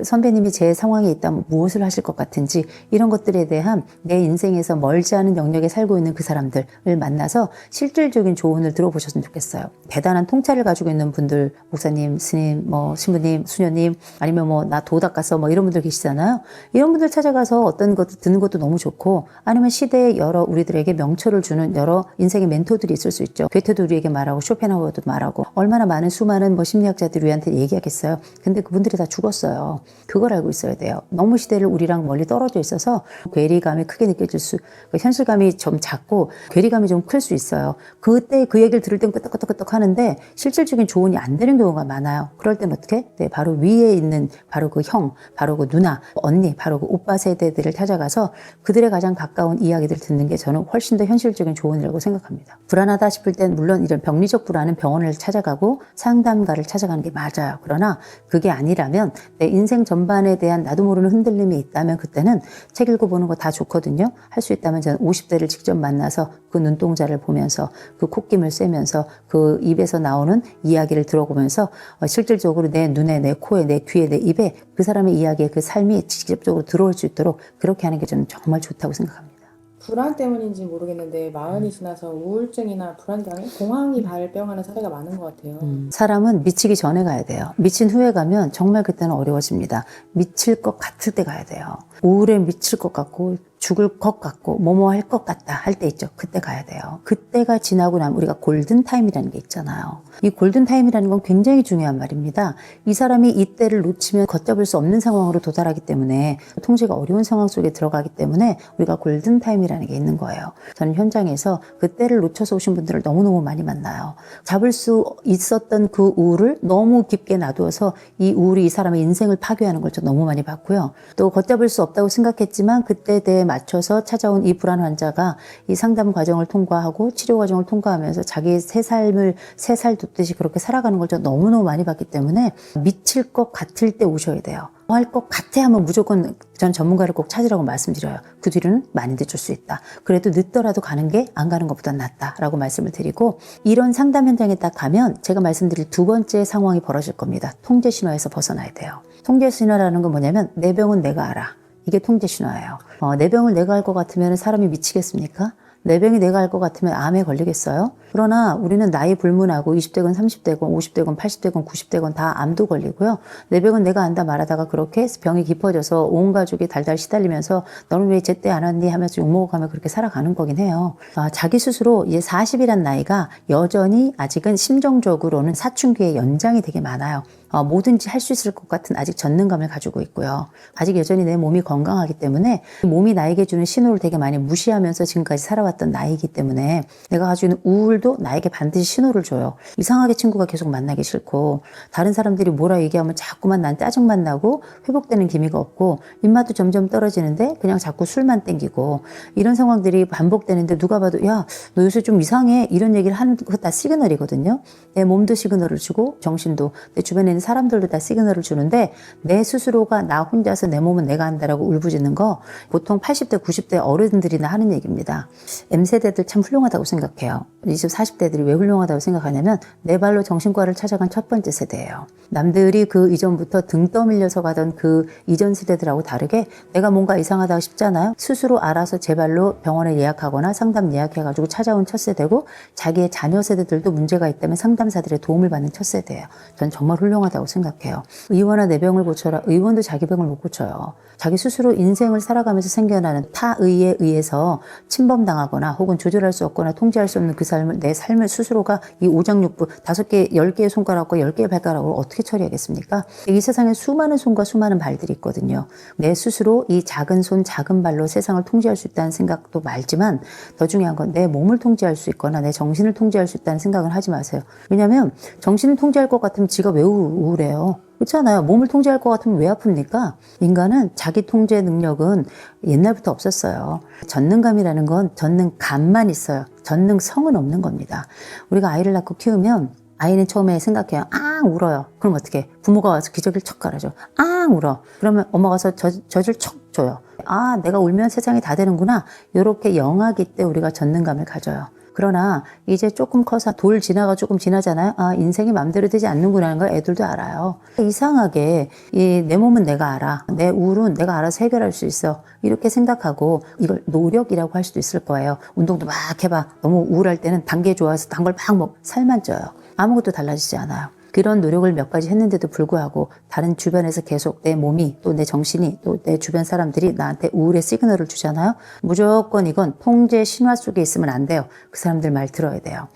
선배님이 제 상황에 있다면 무엇을 하실 것 같은지, 이런 것들에 대한 내 인생에서 멀지 않은 영역에 살고 있는 그 사람들을 만나서 실질적인 조언을 들어보셨으면 좋겠어요. 대단한 통찰을 가지고 있는 분들, 목사님, 스님, 뭐 신부님, 수녀님, 아니면 뭐 나 도 닦았어 뭐 이런 분들 계시잖아요. 이런 분들 찾아가서 어떤 것도 듣는 것도 너무 좋고, 아니면 시대에 여러 우리들에게 명철을 주는 여러 인생의 멘토들이 있을 수 있죠. 괴테도 우리에게 말하고 쇼펜하우어도 말하고, 얼마나 많은 수많은 뭐 심리학자들이 우리한테 얘기하겠어요. 근데 그분들이 다 죽었어요. 그걸 알고 있어야 돼요. 너무 시대를 우리랑 멀리 떨어져 있어서 괴리감이 크게 느껴질 수, 현실감이 좀 작고 괴리감이 좀 클 수 있어요. 그때 그 얘기를 들을 땐 끄떡끄떡끄떡 하는데 실질적인 조언이 안 되는 경우가 많아요. 그럴 땐 어떻게? 네, 바로 위에 있는 바로 그 형, 바로 그 누나, 언니, 바로 그 오빠 세대들을 찾아가서 그들의 가장 가까운 이야기들을 듣는 게 저는 훨씬 더 현실적인 조언이라고 생각합니다. 불안하다 싶을 땐 물론 이런 병리적 불안은 병원을 찾아가고 상담가를 찾아가는 게 맞아요. 그러나 그게 아니라면 내 인생 전반에 대한 나도 모르는 흔들림이 있다면 그때는 책 읽어보는 거 다 좋거든요. 할 수 있다면 저는 50대를 직접 만나서 그 눈동자를 보면서 그 콧김을 쐬면서 그 입에서 나오는 이야기를 들어보면서 실질적으로 내 눈에, 내 코에, 내 귀에, 내 입에 그 사람의 이야기에 그 삶이 직접적으로 들어올 수 있도록 그렇게 하는 게 저는 정말 좋다고 생각합니다. 불안 때문인지 모르겠는데 마흔이 지나서 우울증이나 불안장애, 공황이 발병하는 사례가 많은 것 같아요. 사람은 미치기 전에 가야 돼요. 미친 후에 가면 정말 그때는 어려워집니다. 미칠 것 같을 때 가야 돼요. 우울에 미칠 것 같고 죽을 것 같고 뭐뭐 할 것 같다 할 때 있죠. 그때 가야 돼요. 그때가 지나고 나면 우리가 골든타임이라는 게 있잖아요. 이 골든타임이라는 건 굉장히 중요한 말입니다. 이 사람이 이때를 놓치면 걷잡을 수 없는 상황으로 도달하기 때문에, 통제가 어려운 상황 속에 들어가기 때문에 우리가 골든타임이라는 게 있는 거예요. 저는 현장에서 그때를 놓쳐서 오신 분들을 너무너무 많이 만나요. 잡을 수 있었던 그 우울을 너무 깊게 놔두어서 이 우울이 이 사람의 인생을 파괴하는 걸 저 너무 많이 봤고요. 또 걷잡을 수 없다고 생각했지만 그때에 대해 맞춰서 찾아온 이 불안 환자가 이 상담 과정을 통과하고 치료 과정을 통과하면서 자기의 새 삶을 새 살 돋듯이 그렇게 살아가는 걸 저 너무너무 많이 봤기 때문에 미칠 것 같을 때 오셔야 돼요. 할 것 같아 하면 무조건 전 전문가를 꼭 찾으라고 말씀드려요. 그 뒤로는 많이 늦출 수 있다. 그래도 늦더라도 가는 게 안 가는 것보다 낫다라고 말씀을 드리고, 이런 상담 현장에 딱 가면 제가 말씀드릴 두 번째 상황이 벌어질 겁니다. 통제 신화에서 벗어나야 돼요. 통제 신화라는 건 뭐냐면 내 병은 내가 알아. 이게 통제 신화예요. 내 병을 내가 알 것 같으면 사람이 미치겠습니까? 내 병이 내가 알 것 같으면 암에 걸리겠어요? 그러나 우리는 나이 불문하고 20대건 30대건 50대건 80대건 90대건 다 암도 걸리고요. 내 병은 내가 안다 말하다가 그렇게 병이 깊어져서 온 가족이 달달 시달리면서 너는 왜 제때 안 왔니 하면서 욕먹어가며 그렇게 살아가는 거긴 해요. 자기 스스로 이제 40이란 나이가 여전히 아직은 심정적으로는 사춘기의 연장이 되게 많아요. 뭐든지 할 수 있을 것 같은 아직 전능감을 가지고 있고요. 아직 여전히 내 몸이 건강하기 때문에 몸이 나에게 주는 신호를 되게 많이 무시하면서 지금까지 살아왔던 나이기 때문에 내가 가지고 있는 우울도 나에게 반드시 신호를 줘요. 이상하게 친구가 계속 만나기 싫고, 다른 사람들이 뭐라 얘기하면 자꾸만 난 짜증만 나고 회복되는 기미가 없고, 입맛도 점점 떨어지는데 그냥 자꾸 술만 땡기고, 이런 상황들이 반복되는데 누가 봐도 야, 너 요새 좀 이상해 이런 얘기를 하는 거 다 시그널이거든요. 내 몸도 시그널을 주고 정신도, 내 주변에 있는 사람들도 다 시그널을 주는데, 내 스스로가 나 혼자서 내 몸은 내가 한다라고 울부짖는 거 보통 80대 90대 어른들이나 하는 얘기입니다. M세대들 참 훌륭하다고 생각해요. 20, 40대들이 왜 훌륭하다고 생각하냐면 내 발로 정신과를 찾아간 첫 번째 세대예요. 남들이 그 이전부터 등 떠밀려서 가던 그 이전 세대들하고 다르게 내가 뭔가 이상하다고 싶잖아요. 스스로 알아서 제 발로 병원에 예약하거나 상담 예약해가지고 찾아온 첫 세대고, 자기의 자녀 세대들도 문제가 있다면 상담사들의 도움을 받는 첫 세대예요. 전 정말 훌륭하다고 중요하다고 생각해요. 의원아 내 병을 고쳐라. 의원도 자기 병을 못 고쳐요. 자기 스스로 인생을 살아가면서 생겨나는 타의에 의해서 침범당하거나 혹은 조절할 수 없거나 통제할 수 없는 그 삶을, 내 삶을 스스로가 이 오장육부 5개, 10개의 손가락과 10개의 발가락으로 어떻게 처리하겠습니까? 이 세상에 수많은 손과 수많은 발들이 있거든요. 내 스스로 이 작은 손, 작은 발로 세상을 통제할 수 있다는 생각도 말지만 더 중요한 건 내 몸을 통제할 수 있거나 내 정신을 통제할 수 있다는 생각을 하지 마세요. 왜냐하면 정신을 통제할 것 같으면 지가 왜 우울해요? 그렇잖아요. 몸을 통제할 것 같으면 왜 아픕니까? 인간은 자기 통제 능력은 옛날부터 없었어요. 전능감이라는 건 전능감만 있어요. 전능성은 없는 겁니다. 우리가 아이를 낳고 키우면 아이는 처음에 생각해요. 앙 울어요. 그럼 어떻게? 부모가 와서 기저귀를 척 갈아줘. 앙 울어. 그러면 엄마가 와서 젖을 척 줘요. 아, 내가 울면 세상이 다 되는구나. 이렇게 영아기 때 우리가 전능감을 가져요. 그러나 이제 조금 커서 돌 지나가 조금 지나잖아요. 아, 인생이 마음대로 되지 않는구나 하는 걸 애들도 알아요. 이상하게 내 몸은 내가 알아. 내 우울은 내가 알아서 해결할 수 있어. 이렇게 생각하고 이걸 노력이라고 할 수도 있을 거예요. 운동도 막 해봐. 너무 우울할 때는 단 게 좋아서 단 걸 막 살만 쪄요. 아무것도 달라지지 않아요. 그런 노력을 몇 가지 했는데도 불구하고 다른 주변에서 계속 내 몸이 또 내 정신이 또 내 주변 사람들이 나한테 우울의 시그널을 주잖아요. 무조건 이건 통제 신화 속에 있으면 안 돼요. 그 사람들 말 들어야 돼요.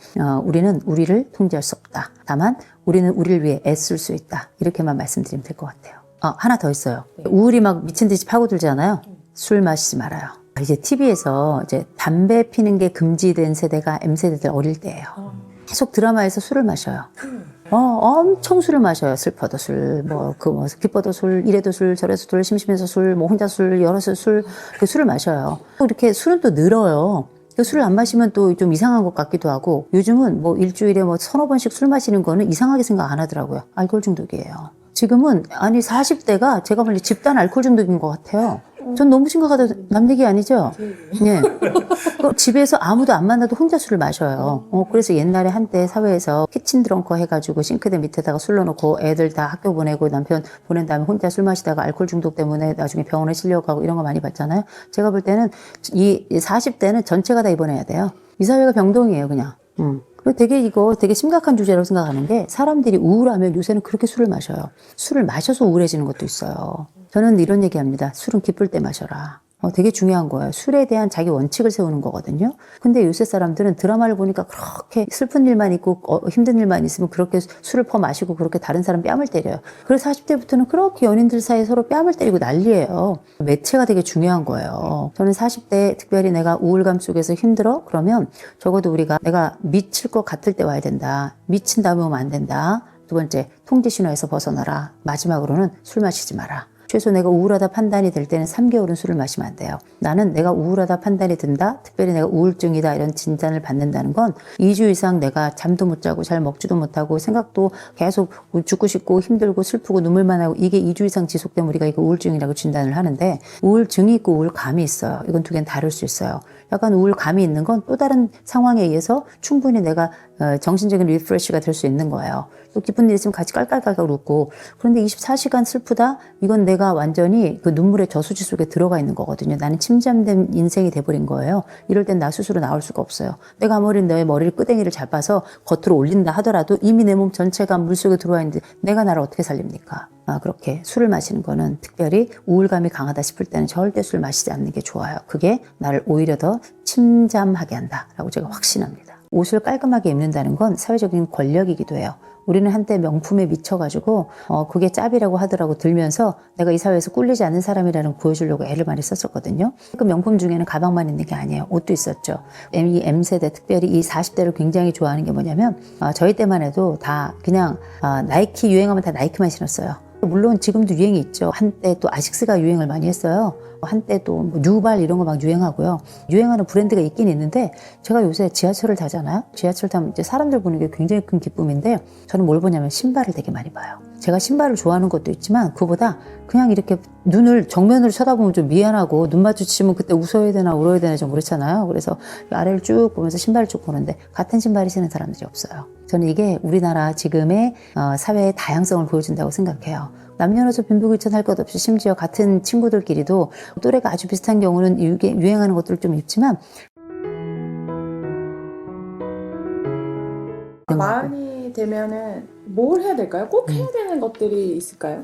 우리는 우리를 통제할 수 없다. 다만 우리는 우리를 위해 애쓸 수 있다. 이렇게만 말씀드리면 될 것 같아요. 하나 더 있어요. 우울이 막 미친 듯이 파고들잖아요. 술 마시지 말아요. 이제 TV에서 이제 담배 피는 게 금지된 세대가 M세대들 어릴 때예요. 계속 드라마에서 술을 마셔요. 엄청 술을 마셔요. 슬퍼도 술, 기뻐도 술, 이래도 술, 저래도 술, 심심해서 술, 혼자 술, 여럿이 술, 술을 마셔요. 또 이렇게 술은 또 늘어요. 술을 안 마시면 또 좀 이상한 것 같기도 하고, 요즘은 일주일에 서너 번씩 술 마시는 거는 이상하게 생각 안 하더라고요. 알코올 중독이에요. 지금은, 40대가 제가 보니 집단 알코올 중독인 것 같아요. 전 너무 심각하다. 남 얘기 아니죠? 네. 집에서 아무도 안 만나도 혼자 술을 마셔요. 그래서 옛날에 한때 사회에서 키친 드렁커 해가지고 싱크대 밑에다가 술 넣어놓고 애들 다 학교 보내고 남편 보낸 다음에 혼자 술 마시다가 알코올 중독 때문에 나중에 병원에 실려가고 이런 거 많이 봤잖아요. 제가 볼 때는 이 40대는 전체가 다 입원해야 돼요. 이 사회가 병동이에요, 그냥. 이거 되게 심각한 주제라고 생각하는 게 사람들이 우울하면 요새는 그렇게 술을 마셔요. 술을 마셔서 우울해지는 것도 있어요. 저는 이런 얘기합니다. 술은 기쁠 때 마셔라. 되게 중요한 거예요. 술에 대한 자기 원칙을 세우는 거거든요. 근데 요새 사람들은 드라마를 보니까 그렇게 슬픈 일만 있고 힘든 일만 있으면 그렇게 술을 퍼 마시고 그렇게 다른 사람 뺨을 때려요. 그래서 40대부터는 그렇게 연인들 사이에 서로 뺨을 때리고 난리예요. 매체가 되게 중요한 거예요. 저는 40대 특별히 내가 우울감 속에서 힘들어? 그러면 적어도 내가 미칠 것 같을 때 와야 된다. 미친 다음에 오면 안 된다. 두 번째, 통제 신호에서 벗어나라. 마지막으로는 술 마시지 마라. 최소 내가 우울하다 판단이 될 때는 3개월은 술을 마시면 안 돼요. 나는 내가 우울하다 판단이 든다, 특별히 내가 우울증이다 이런 진단을 받는다는 건 2주 이상 내가 잠도 못 자고 잘 먹지도 못하고 생각도 계속 죽고 싶고 힘들고 슬프고 눈물만 하고 이게 2주 이상 지속되면 우리가 이거 우울증이라고 진단을 하는데 우울증이 있고 우울감이 있어요. 이건 두 개는 다를 수 있어요. 약간 우울감이 있는 건 또 다른 상황에 의해서 충분히 내가 정신적인 리프레시가 될 수 있는 거예요. 또 기쁜 일 있으면 같이 깔깔깔깔 웃고 그런데 24시간 슬프다? 이건 내가 완전히 그 눈물의 저수지 속에 들어가 있는 거거든요. 나는 침잠된 인생이 돼버린 거예요. 이럴 땐 나 스스로 나올 수가 없어요. 내가 아무리 너의 머리를 끄댕이를 잡아서 겉으로 올린다 하더라도 이미 내 몸 전체가 물속에 들어와 있는데 내가 나를 어떻게 살립니까? 그렇게 술을 마시는 거는 특별히 우울감이 강하다 싶을 때는 절대 술 마시지 않는 게 좋아요. 그게 나를 오히려 더 침잠하게 한다라고 제가 확신합니다. 옷을 깔끔하게 입는다는 건 사회적인 권력이기도 해요. 우리는 한때 명품에 미쳐가지고 그게 짭이라고 하더라고 들면서 내가 이 사회에서 꿀리지 않는 사람이라는 거 보여주려고 애를 많이 썼었거든요. 그 명품 중에는 가방만 있는 게 아니에요. 옷도 있었죠. 이 M세대 특별히 이 40대를 굉장히 좋아하는 게 뭐냐면 저희 때만 해도 다 그냥 나이키 유행하면 다 나이키만 신었어요. 물론 지금도 유행이 있죠. 한때 또 아식스가 유행을 많이 했어요. 한때 또 뉴발 이런 거 막 유행하고요. 유행하는 브랜드가 있긴 있는데 제가 요새 지하철을 타잖아요. 지하철 타면 이제 사람들 보는 게 굉장히 큰 기쁨인데 저는 뭘 보냐면 신발을 되게 많이 봐요. 제가 신발을 좋아하는 것도 있지만 그보다 그냥 이렇게 눈을 정면으로 쳐다보면 좀 미안하고 눈 마주치면 그때 웃어야 되나 울어야 되나 좀 그렇잖아요. 그래서 아래를 쭉 보면서 신발을 쭉 보는데 같은 신발을 신는 사람들이 없어요. 저는 이게 우리나라 지금의 사회의 다양성을 보여준다고 생각해요. 남녀노소 빈부귀천 할 것 없이 심지어 같은 친구들끼리도 또래가 아주 비슷한 경우는 유행하는 것들을 좀 있지만 마흔이 되면은 뭘 해야 될까요? 꼭 해야 되는 것들이 있을까요?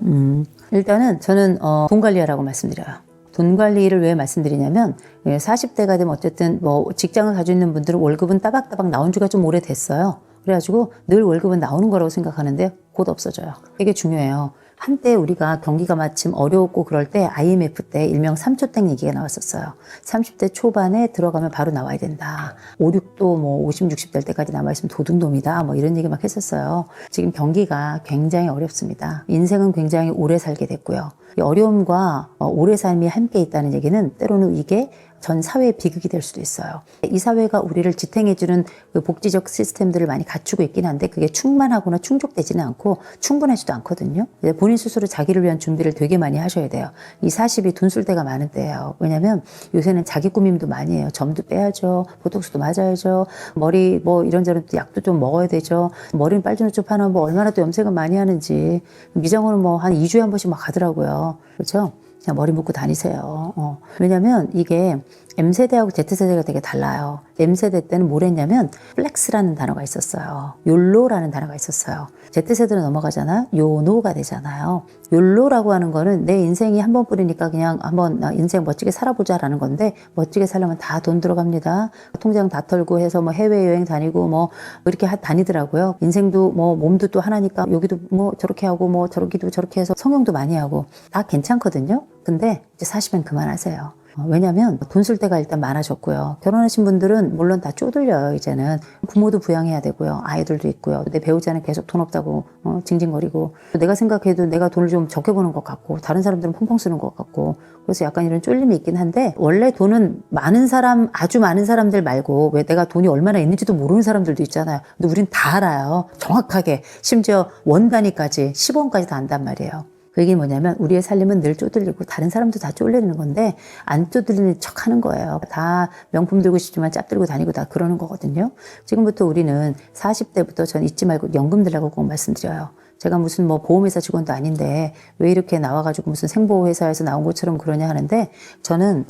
일단은 저는 돈 관리하라고 말씀드려요. 돈 관리를 왜 말씀드리냐면 40대가 되면 어쨌든 뭐 직장을 가지고 있는 분들은 월급은 따박따박 나온 지가 좀 오래됐어요. 그래가지고 늘 월급은 나오는 거라고 생각하는데 곧 없어져요. 되게 중요해요. 한때 우리가 경기가 마침 어려웠고 그럴 때 IMF 때 일명 3초땡 얘기가 나왔었어요. 30대 초반에 들어가면 바로 나와야 된다. 5, 6도 뭐 50, 60 될 때까지 남아있으면 도둑놈이다. 뭐 이런 얘기 막 했었어요. 지금 경기가 굉장히 어렵습니다. 인생은 굉장히 오래 살게 됐고요. 이 어려움과 오래 삶이 함께 있다는 얘기는 때로는 이게 전 사회의 비극이 될 수도 있어요. 이 사회가 우리를 지탱해주는 그 복지적 시스템들을 많이 갖추고 있긴 한데 그게 충만하거나 충족되지는 않고 충분하지도 않거든요. 본인 스스로 자기를 위한 준비를 되게 많이 하셔야 돼요. 이 40이 돈 쓸 때가 많은 때예요. 왜냐면 요새는 자기 꾸밈도 많이 해요. 점도 빼야죠. 보톡스도 맞아야죠. 머리 뭐 이런저런 약도 좀 먹어야 되죠. 머리는 빨주노초 파는 뭐 얼마나 또 염색을 많이 하는지 미장원은 뭐 한 2주에 한 번씩 막 가더라고요. 그렇죠? 그냥 머리 묶고 다니세요. 왜냐면 이게 M세대하고 Z세대가 되게 달라요. M세대 때는 뭘 했냐면 플렉스라는 단어가 있었어요. 욜로라는 단어가 있었어요. Z세대로 넘어가잖아. 요노가 되잖아요. 욜로라고 하는 거는 내 인생이 한 번뿐이니까 그냥 한번 인생 멋지게 살아보자라는 건데 멋지게 살려면 다 돈 들어갑니다. 통장 다 털고 해서 뭐 해외여행 다니고 뭐 이렇게 다니더라고요. 인생도 뭐 몸도 또 하나니까 여기도 뭐 저렇게 하고 뭐 저러기도 저렇게 해서 성형도 많이 하고 다 괜찮거든요. 근데 이제 40은 그만하세요. 왜냐면 돈 쓸 때가 일단 많아졌고요. 결혼하신 분들은 물론 다 쪼들려요. 이제는 부모도 부양해야 되고요. 아이들도 있고요. 내 배우자는 계속 돈 없다고 징징거리고 내가 생각해도 내가 돈을 좀 적게 버는 것 같고 다른 사람들은 펑펑 쓰는 것 같고 그래서 약간 이런 쫄림이 있긴 한데 원래 돈은 많은 사람 아주 많은 사람들 말고 왜 내가 돈이 얼마나 있는지도 모르는 사람들도 있잖아요. 근데 우린 다 알아요. 정확하게 심지어 원 단위까지 10원까지 다 안단 말이에요. 그 얘기는 뭐냐면 우리의 살림은 늘 쪼들리고 다른 사람도 다 쫄리는 건데 안 쪼들리는 척 하는 거예요. 다 명품 들고 싶지만 짭 들고 다니고 다 그러는 거거든요. 지금부터 우리는 40대부터 전 잊지 말고 연금 들라고 꼭 말씀드려요. 제가 무슨 뭐 보험회사 직원도 아닌데 왜 이렇게 나와가지고 무슨 생보회사에서 나온 것처럼 그러냐 하는데 저는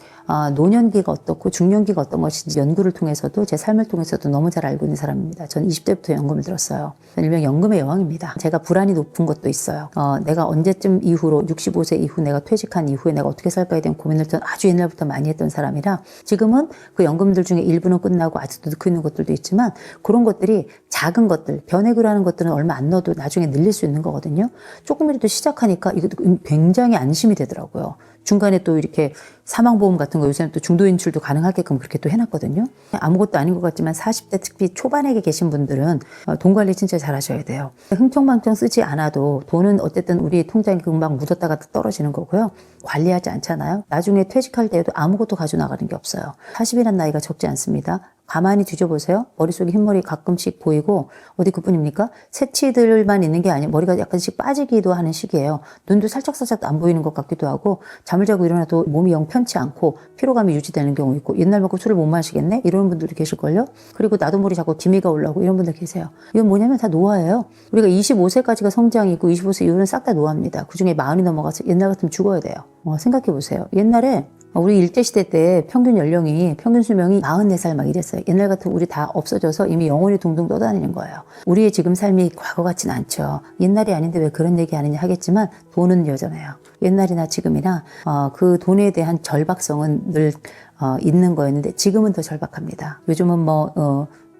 노년기가 어떻고 중년기가 어떤 것인지 연구를 통해서도 제 삶을 통해서도 너무 잘 알고 있는 사람입니다. 전 20대부터 연금을 들었어요. 일명 연금의 여왕입니다. 제가 불안이 높은 것도 있어요. 내가 언제쯤 이후로 65세 이후 내가 퇴직한 이후에 내가 어떻게 살까에 대한 고민을 전 아주 옛날부터 많이 했던 사람이라 지금은 그 연금들 중에 일부는 끝나고 아직도 넣고 있는 것들도 있지만 그런 것들이 작은 것들, 변액으로 하는 것들은 얼마 안 넣어도 나중에 늘릴 수 있는 거거든요. 조금이라도 시작하니까 이것도 굉장히 안심이 되더라고요. 중간에 또 이렇게 사망보험 같은 거 요새는 또 중도 인출도 가능하게끔 그렇게 또 해놨거든요. 아무것도 아닌 것 같지만 40대 특히 초반에 계신 분들은 돈 관리 진짜 잘 하셔야 돼요. 흥청망청 쓰지 않아도 돈은 어쨌든 우리 통장에 금방 묻었다가 떨어지는 거고요. 관리하지 않잖아요. 나중에 퇴직할 때에도 아무것도 가져 나가는 게 없어요. 40이라는 나이가 적지 않습니다. 가만히 뒤져보세요. 머릿속에 흰머리 가끔씩 보이고 어디 그뿐입니까? 새치들만 있는 게 아니에요. 머리가 약간씩 빠지기도 하는 시기예요. 눈도 살짝살짝 안 보이는 것 같기도 하고 잠을 자고 일어나도 몸이 영 편치 않고 피로감이 유지되는 경우 있고 옛날만큼 술을 못 마시겠네? 이런 분들도 계실걸요? 그리고 나도 모르게 자꾸 기미가 올라오고 이런 분들 계세요. 이건 뭐냐면 다 노화예요. 우리가 25세까지가 성장이 있고 25세 이후는 싹 다 노화입니다. 그중에 40이 넘어가서 옛날 같으면 죽어야 돼요. 생각해보세요. 옛날에 우리 일제시대 때 평균 연령이, 평균 수명이 44살 막 이랬어요. 옛날 같은 우리 다 없어져서 이미 영혼이 둥둥 떠다니는 거예요. 우리의 지금 삶이 과거 같진 않죠. 옛날이 아닌데 왜 그런 얘기 하느냐 하겠지만 돈은 여전해요. 옛날이나 지금이나 그 돈에 대한 절박성은 늘 있는 거였는데 지금은 더 절박합니다. 요즘은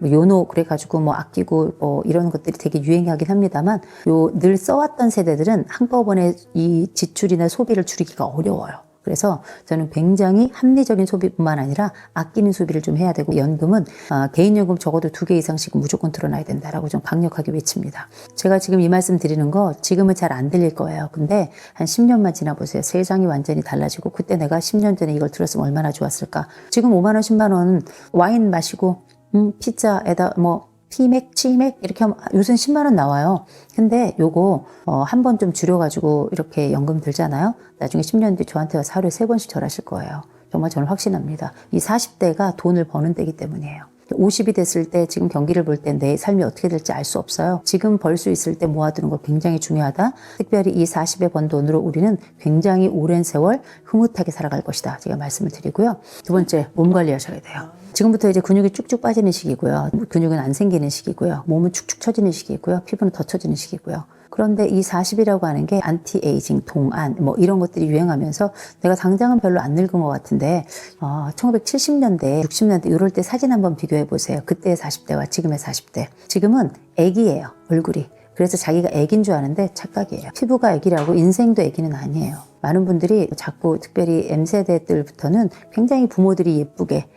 요노 그래가지고 아끼고 이런 것들이 되게 유행하긴 합니다만 늘 써왔던 세대들은 한꺼번에 이 지출이나 소비를 줄이기가 어려워요. 그래서 저는 굉장히 합리적인 소비뿐만 아니라 아끼는 소비를 좀 해야 되고 연금은 개인연금 적어도 2개 이상씩 무조건 들어놔야 된다라고 좀 강력하게 외칩니다. 제가 지금 이 말씀 드리는 거 지금은 잘 안 들릴 거예요. 근데 한 10년만 지나보세요. 세상이 완전히 달라지고 그때 내가 10년 전에 이걸 들었으면 얼마나 좋았을까. 지금 5만 원 10만 원 와인 마시고 피자에다 피맥, 치맥 이렇게 하면 요새는 10만 원 나와요. 근데 요거 한 번 좀 줄여가지고 이렇게 연금 들잖아요. 나중에 10년 뒤 저한테 와서 하루에 3번씩 절하실 거예요. 정말 저는 확신합니다. 이 40대가 돈을 버는 때이기 때문이에요. 50이 됐을 때 지금 경기를 볼 때 내 삶이 어떻게 될지 알 수 없어요. 지금 벌 수 있을 때 모아두는 거 굉장히 중요하다. 특별히 이 40에 번 돈으로 우리는 굉장히 오랜 세월 흐뭇하게 살아갈 것이다. 제가 말씀을 드리고요. 두 번째, 몸 관리하셔야 돼요. 지금부터 이제 근육이 쭉쭉 빠지는 시기고요. 근육은 안 생기는 시기고요. 몸은 축축 처지는 시기고요. 피부는 더 처지는 시기고요. 그런데 이 40이라고 하는 게 안티에이징, 동안 뭐 이런 것들이 유행하면서 내가 당장은 별로 안 늙은 것 같은데 1970년대, 60년대 이럴 때 사진 한번 비교해 보세요. 그때의 40대와 지금의 40대. 지금은 애기예요, 얼굴이. 그래서 자기가 애기인 줄 아는데 착각이에요. 피부가 애기라고 인생도 애기는 아니에요. 많은 분들이 자꾸 특별히 M세대들부터는 굉장히 부모들이 예쁘게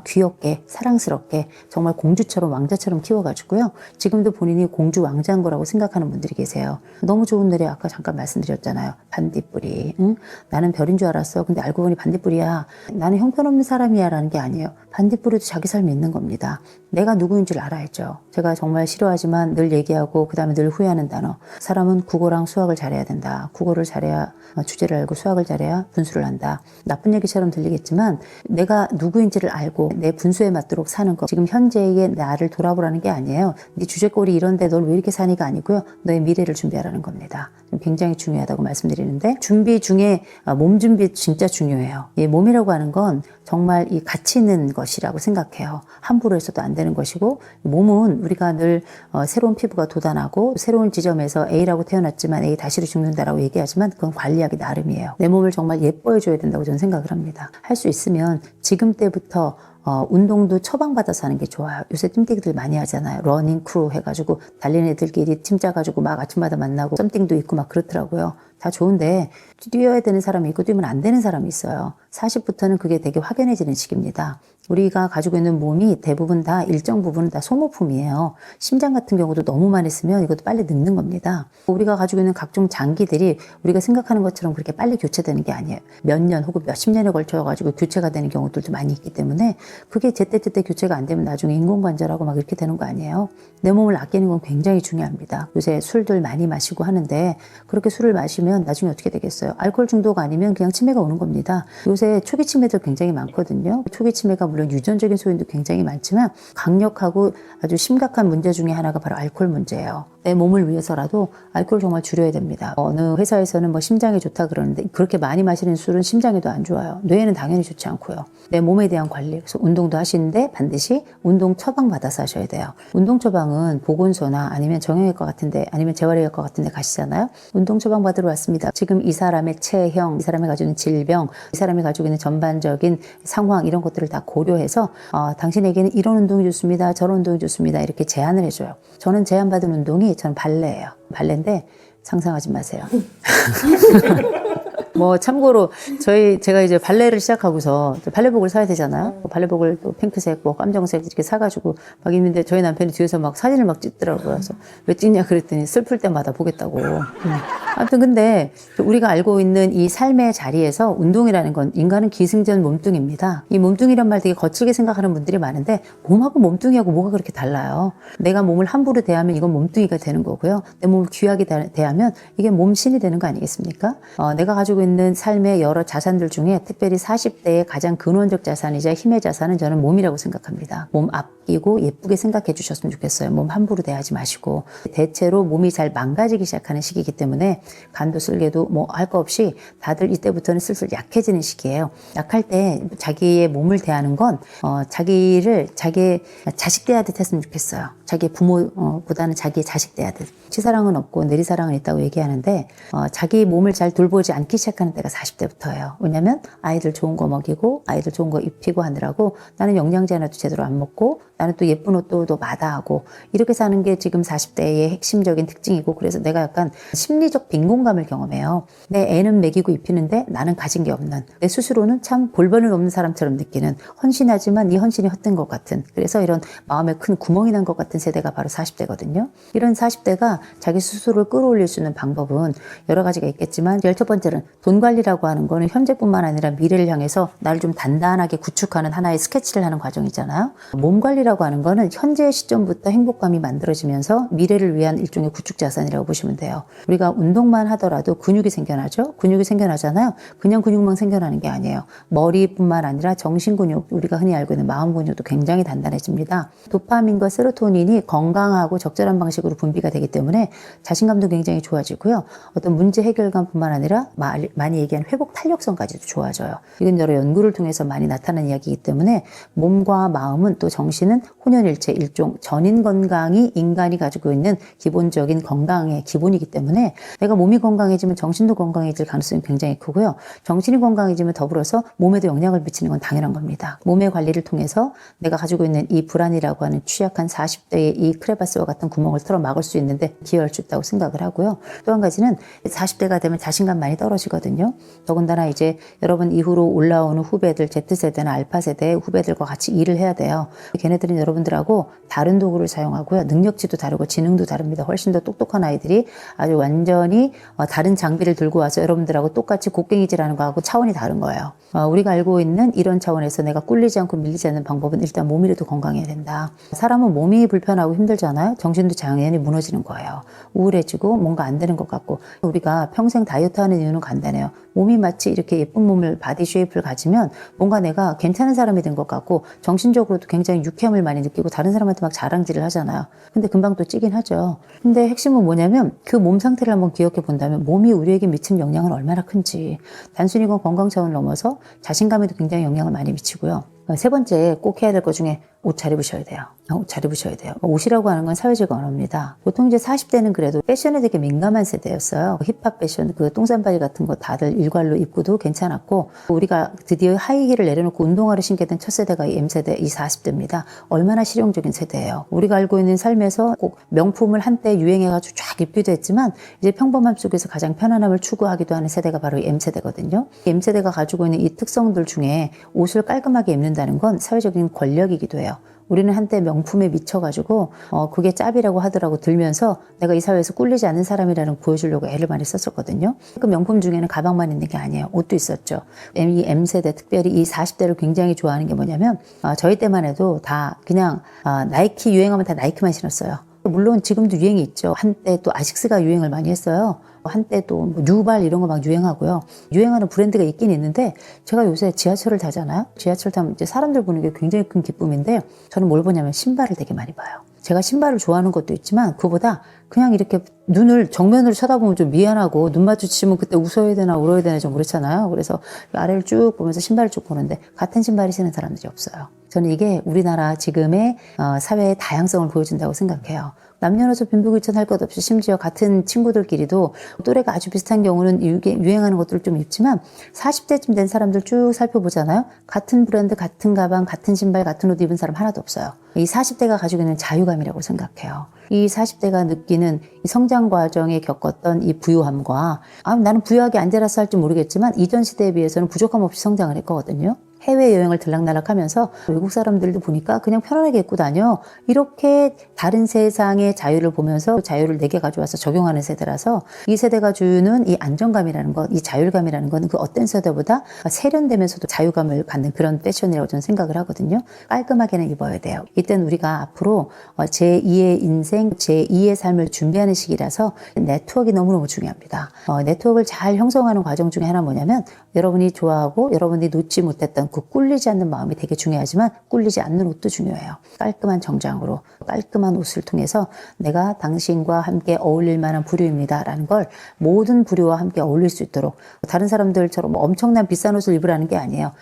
귀엽게 사랑스럽게 정말 공주처럼 왕자처럼 키워가지고요. 지금도 본인이 공주 왕자인 거라고 생각하는 분들이 계세요. 너무 좋은 노래 아까 잠깐 말씀드렸잖아요. 반딧불이. 응? 나는 별인 줄 알았어. 근데 알고 보니 반딧불이야. 나는 형편없는 사람이야 라는 게 아니에요. 반딧불이도 자기 삶이 있는 겁니다. 내가 누구인 줄 알아야죠. 제가 정말 싫어하지만 늘 얘기하고 그 다음에 늘 후회하는 단어. 사람은 국어랑 수학을 잘해야 된다. 국어를 잘해야 주제를 알고 수학을 잘해야 분수를 한다. 나쁜 얘기처럼 들리겠지만 내가 누구인지를 알고 내 분수에 맞도록 사는 거. 지금 현재의 나를 돌아보라는 게 아니에요. 네 주제꼴이 이런데 널 왜 이렇게 사니가 아니고요. 너의 미래를 준비하라는 겁니다. 굉장히 중요하다고 말씀드리는데 준비 중에 몸 준비 진짜 중요해요. 이 몸이라고 하는 건 정말 이 가치 있는 것이라고 생각해요. 함부로 해서도 안 되는 것이고 몸은 우리가 늘 새로운 피부가 돋아나고 새로운 지점에서 A라고 태어났지만 A 다시로 죽는다라고 얘기하지만 그건 관리하기 나름이에요. 내 몸을 정말 예뻐해 줘야 된다고 저는 생각을 합니다. 할 수 있으면 지금 때부터 운동도 처방받아서 하는 게 좋아요. 요새 띰띠기들 많이 하잖아요. 러닝 크루 해가지고 달리는 애들끼리 팀 짜가지고 막 아침마다 만나고 썸띵도 있고 막 그렇더라고요. 다 좋은데 뛰어야 되는 사람이 있고 뛰면 안 되는 사람이 있어요. 40부터는 그게 되게 확연해지는 시기입니다. 우리가 가지고 있는 몸이 대부분 다 일정 부분은 다 소모품이에요. 심장 같은 경우도 너무 많이 쓰면 이것도 빨리 늙는 겁니다. 우리가 가지고 있는 각종 장기들이 우리가 생각하는 것처럼 그렇게 빨리 교체되는 게 아니에요. 몇 년 혹은 몇십 년에 걸쳐가지고 교체가 되는 경우들도 많이 있기 때문에 그게 제때제때 교체가 안 되면 나중에 인공관절하고 막 이렇게 되는 거 아니에요. 내 몸을 아끼는 건 굉장히 중요합니다. 요새 술들 많이 마시고 하는데 그렇게 술을 마시면 나중에 어떻게 되겠어요? 알코올 중독 아니면 그냥 치매가 오는 겁니다. 요새 초기 치매들 굉장히 많거든요. 초기 치매가 물론 유전적인 소인도 굉장히 많지만 강력하고 아주 심각한 문제 중에 하나가 바로 알코올 문제예요. 내 몸을 위해서라도 알코올 정말 줄여야 됩니다. 어느 회사에서는 뭐 심장에 좋다 그러는데 그렇게 많이 마시는 술은 심장에도 안 좋아요. 뇌에는 당연히 좋지 않고요. 내 몸에 대한 관리. 그래서 운동도 하시는데 반드시 운동 처방 받아서 하셔야 돼요. 운동 처방은 보건소나 아니면 정형외과 같은데 아니면 재활의학과 같은데 가시잖아요. 운동 처방 받으러 왔습니다. 지금 이 사람의 체형, 이 사람이 가지고 있는 질병, 이 사람이 가지고 있는 전반적인 상황 이런 것들을 다 고려해서 당신에게는 이런 운동이 좋습니다. 저런 운동이 좋습니다. 이렇게 제안을 해줘요. 저는 제안받은 운동이 저는 발레예요. 발레인데 상상하지 마세요. 뭐 참고로 제가 이제 발레를 시작하고서 발레복을 사야 되잖아요. 발레복을 또 핑크색, 뭐 깜정색 이렇게 사가지고 막 입는데 저희 남편이 뒤에서 막 사진을 막 찍더라고요. 그래서 왜 찍냐 그랬더니 슬플 때마다 보겠다고. 아무튼 근데 우리가 알고 있는 이 삶의 자리에서 운동이라는 건 인간은 기승전 몸뚱입니다. 이 몸뚱이란 말 되게 거칠게 생각하는 분들이 많은데 몸하고 몸뚱이하고 뭐가 그렇게 달라요. 내가 몸을 함부로 대하면 이건 몸뚱이가 되는 거고요. 내 몸을 귀하게 대하면 이게 몸신이 되는 거 아니겠습니까? 내가 가지고 있는 삶의 여러 자산들 중에 특별히 40대의 가장 근원적 자산이자 힘의 자산은 저는 몸이라고 생각합니다. 몸 아끼고 예쁘게 생각해 주셨으면 좋겠어요. 몸 함부로 대하지 마시고. 대체로 몸이 잘 망가지기 시작하는 시기이기 때문에 간도 쓸개도 뭐 할 거 없이 다들 이때부터는 슬슬 약해지는 시기예요. 약할 때 자기의 몸을 대하는 건 자기의 자식 대하듯 했으면 좋겠어요. 자기 부모보다는 자기의 자식 대하듯. 치사랑은 없고 내리사랑은 있다고 얘기하는데 자기 몸을 잘 돌보지 않기 시작하는 때가 40대부터예요. 왜냐면 아이들 좋은 거 먹이고 아이들 좋은 거 입히고 하느라고 나는 영양제 하나도 제대로 안 먹고 나는 또 예쁜 옷도 마다하고 이렇게 사는 게 지금 40대의 핵심적인 특징이고 그래서 내가 약간 심리적 빈곤감을 경험해요. 내 애는 먹이고 입히는데 나는 가진 게 없는 내 스스로는 참 볼버릇 없는 사람처럼 느끼는 헌신하지만 이 헌신이 헛된 것 같은 그래서 이런 마음에 큰 구멍이 난 것 같은 같은 세대가 바로 40대거든요. 이런 40대가 자기 스스로를 끌어올릴 수 있는 방법은 여러 가지가 있겠지만 제일 첫 번째는 돈 관리라고 하는 거는 현재뿐만 아니라 미래를 향해서 나를 좀 단단하게 구축하는 하나의 스케치를 하는 과정이잖아요. 몸 관리라고 하는 거는 현재 시점부터 행복감이 만들어지면서 미래를 위한 일종의 구축 자산이라고 보시면 돼요. 우리가 운동만 하더라도 근육이 생겨나죠. 근육이 생겨나잖아요. 그냥 근육만 생겨나는 게 아니에요. 머리뿐만 아니라 정신 근육, 우리가 흔히 알고 있는 마음 근육도 굉장히 단단해집니다. 도파민과 세로토닌이 건강하고 적절한 방식으로 분비가 되기 때문에 자신감도 굉장히 좋아지고요. 어떤 문제 해결감뿐만 아니라 많이 얘기하는 회복 탄력성까지도 좋아져요. 이건 여러 연구를 통해서 많이 나타난 이야기이기 때문에 몸과 마음은 또 정신은 혼연일체, 일종 전인 건강이 인간이 가지고 있는 기본적인 건강의 기본이기 때문에 내가 몸이 건강해지면 정신도 건강해질 가능성이 굉장히 크고요. 정신이 건강해지면 더불어서 몸에도 영향을 미치는 건 당연한 겁니다. 몸의 관리를 통해서 내가 가지고 있는 이 불안이라고 하는 취약한 40대의 이 크레바스와 같은 구멍을 털어 막을 수 있는데 기여할 수 있다고 생각을 하고요. 또 한 가지는 40대가 되면 자신감 많이 떨어지거든요. 더군다나 이제 여러분 이후로 올라오는 후배들, Z세대나 알파세대의 후배들과 같이 일을 해야 돼요. 걔네들은 여러분들하고 다른 도구를 사용하고요. 능력치도 다르고 지능도 다릅니다. 훨씬 더 똑똑한 아이들이 아주 완전히 다른 장비를 들고 와서 여러분들하고 똑같이 곡괭이질하는 거하고 차원이 다른 거예요. 우리가 알고 있는 이런 차원에서 내가 꿀리지 않고 밀리지 않는 방법은 일단 몸이라도 건강해야 된다. 사람은 몸이 불편하고 힘들잖아요. 정신도 당연히 무너지는 거예요. 우울해지고 뭔가 안 되는 것 같고. 우리가 평생 다이어트 하는 이유는 간단해요. 몸이 마치 이렇게 예쁜 몸을 바디 쉐입을 가지면 뭔가 내가 괜찮은 사람이 된 것 같고 정신적으로도 굉장히 유쾌함을 많이 느끼고 다른 사람한테 막 자랑질을 하잖아요. 근데 금방 또 찌긴 하죠. 근데 핵심은 뭐냐면 그 몸 상태를 한번 기억해 본다면 몸이 우리에게 미치는 영향은 얼마나 큰지. 단순히 건강 차원을 넘어서 자신감에도 굉장히 영향을 많이 미치고요. 세 번째 꼭 해야 될 것 중에 옷 잘 입으셔야 돼요. 옷 잘 입으셔야 돼요. 옷이라고 하는 건 사회적 언어입니다. 보통 이제 40대는 그래도 패션에 되게 민감한 세대였어요. 힙합 패션, 그 똥싼바지 같은 거 다들 일괄로 입고도 괜찮았고, 우리가 드디어 하이힐을 내려놓고 운동화를 신게 된 첫 세대가 이 M세대, 이 40대입니다. 얼마나 실용적인 세대예요. 우리가 알고 있는 삶에서 꼭 명품을 한때 유행해가지고 쫙 입기도 했지만, 이제 평범함 속에서 가장 편안함을 추구하기도 하는 세대가 바로 이 M세대거든요. 이 M세대가 가지고 있는 이 특성들 중에 옷을 깔끔하게 입는다는 건 사회적인 권력이기도 해요. 우리는 한때 명품에 미쳐가지고 그게 짭이라고 하더라고 들면서 내가 이 사회에서 꿀리지 않는 사람이라는 거 보여주려고 애를 많이 썼었거든요. 그 명품 중에는 가방만 있는 게 아니에요. 옷도 있었죠. 이 M세대, 특별히 이 40대를 굉장히 좋아하는 게 뭐냐면 저희 때만 해도 다 그냥 나이키 유행하면 다 나이키만 신었어요. 물론 지금도 유행이 있죠. 한때 또 아식스가 유행을 많이 했어요. 한때 또 뉴발 이런 거 막 유행하고요. 유행하는 브랜드가 있긴 있는데 제가 요새 지하철을 타잖아요. 지하철 타면 이제 사람들 보는 게 굉장히 큰 기쁨인데 저는 뭘 보냐면 신발을 되게 많이 봐요. 제가 신발을 좋아하는 것도 있지만 그보다 그냥 이렇게 눈을 정면으로 쳐다보면 좀 미안하고 눈 마주치면 그때 웃어야 되나 울어야 되나 좀 그렇잖아요. 그래서 아래를 쭉 보면서 신발을 쭉 보는데 같은 신발을 신는 사람들이 없어요. 저는 이게 우리나라 지금의 사회의 다양성을 보여준다고 생각해요. 남녀노소 빈부귀천할 것 없이 심지어 같은 친구들끼리도 또래가 아주 비슷한 경우는 유행하는 것들을 좀 입지만 40대쯤 된 사람들 쭉 살펴보잖아요. 같은 브랜드, 같은 가방, 같은 신발, 같은 옷 입은 사람 하나도 없어요. 이 40대가 가지고 있는 자유감이라고 생각해요. 이 40대가 느끼는 이 성장 과정에 겪었던 이 부유함과 나는 부유하게 안 자라서 할지 모르겠지만 이전 시대에 비해서는 부족함 없이 성장을 했거든요. 해외여행을 들락날락하면서 외국 사람들도 보니까 그냥 편안하게 입고 다녀. 이렇게 다른 세상의 자유를 보면서 자유를 내게 가져와서 적용하는 세대라서 이 세대가 주는 이 안정감이라는 것, 이 자율감이라는 건 그 어떤 세대보다 세련되면서도 자유감을 갖는 그런 패션이라고 저는 생각을 하거든요. 깔끔하게는 입어야 돼요. 이때는 우리가 앞으로 제2의 인생, 제2의 삶을 준비하는 시기라서 네트워크가 너무너무 중요합니다. 네트워크를 잘 형성하는 과정 중에 하나 뭐냐면 여러분이 좋아하고 여러분이 놓지 못했던 그 꿀리지 않는 마음이 되게 중요하지만 꿀리지 않는 옷도 중요해요. 깔끔한 정장으로 깔끔한 옷을 통해서 내가 당신과 함께 어울릴 만한 부류입니다 라는 걸 모든 부류와 함께 어울릴 수 있도록 다른 사람들처럼 엄청난 비싼 옷을 입으라는 게 아니에요.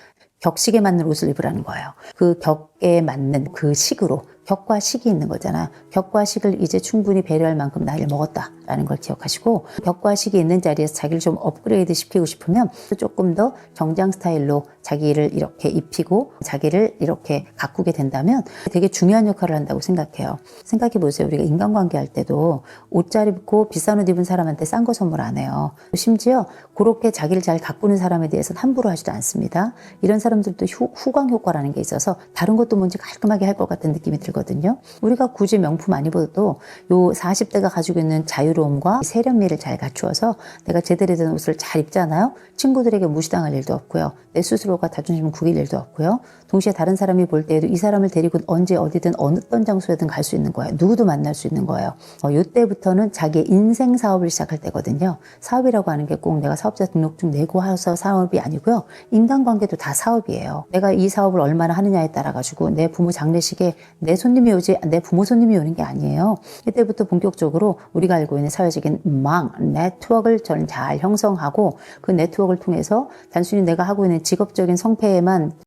격식에 맞는 옷을 입으라는 거예요. 그 격에 맞는 그 식으로 격과 식이 있는 거잖아요. 격과 식을 이제 충분히 배려할 만큼 나이를 먹었다라는 걸 기억하시고 격과 식이 있는 자리에서 자기를 좀 업그레이드 시키고 싶으면 조금 더 정장 스타일로 자기를 이렇게 입히고 자기를 이렇게 가꾸게 된다면 되게 중요한 역할을 한다고 생각해요. 생각해 보세요. 우리가 인간관계 할 때도 옷 잘 입고 비싼 옷 입은 사람한테 싼 거 선물 안 해요. 심지어 그렇게 자기를 잘 가꾸는 사람에 대해서는 함부로 하지도 않습니다. 이런 사람들도 후광 효과라는 게 있어서 다른 것도 뭔지 깔끔하게 할 것 같은 느낌이 들거든요. 들거든요. 우리가 굳이 명품 안 입어도 요 40대가 가지고 있는 자유로움과 세련미를 잘 갖추어서 내가 제대로 된 옷을 잘 입잖아요. 친구들에게 무시당할 일도 없고요. 내 스스로가 자존심을 구길 일도 없고요. 동시에 다른 사람이 볼 때에도 이 사람을 데리고 언제 어디든 어떤 장소에든 갈 수 있는 거예요. 누구도 만날 수 있는 거예요. 요때부터는 자기의 인생 사업을 시작할 때거든요. 사업이라고 하는 게 꼭 내가 사업자 등록증 내고 해서 사업이 아니고요. 인간관계도 다 사업이에요. 내가 이 사업을 얼마나 하느냐에 따라 가지고 내 부모 장례식에 내 손님이 오지 내 부모 손님이 오는 게 아니에요. 이때부터 본격적으로 우리가 알고 있는 사회적인 네트워크를 저는 잘 형성하고 그 네트워크를 통해서 단순히 내가 하고 있는 직업적인 성패에만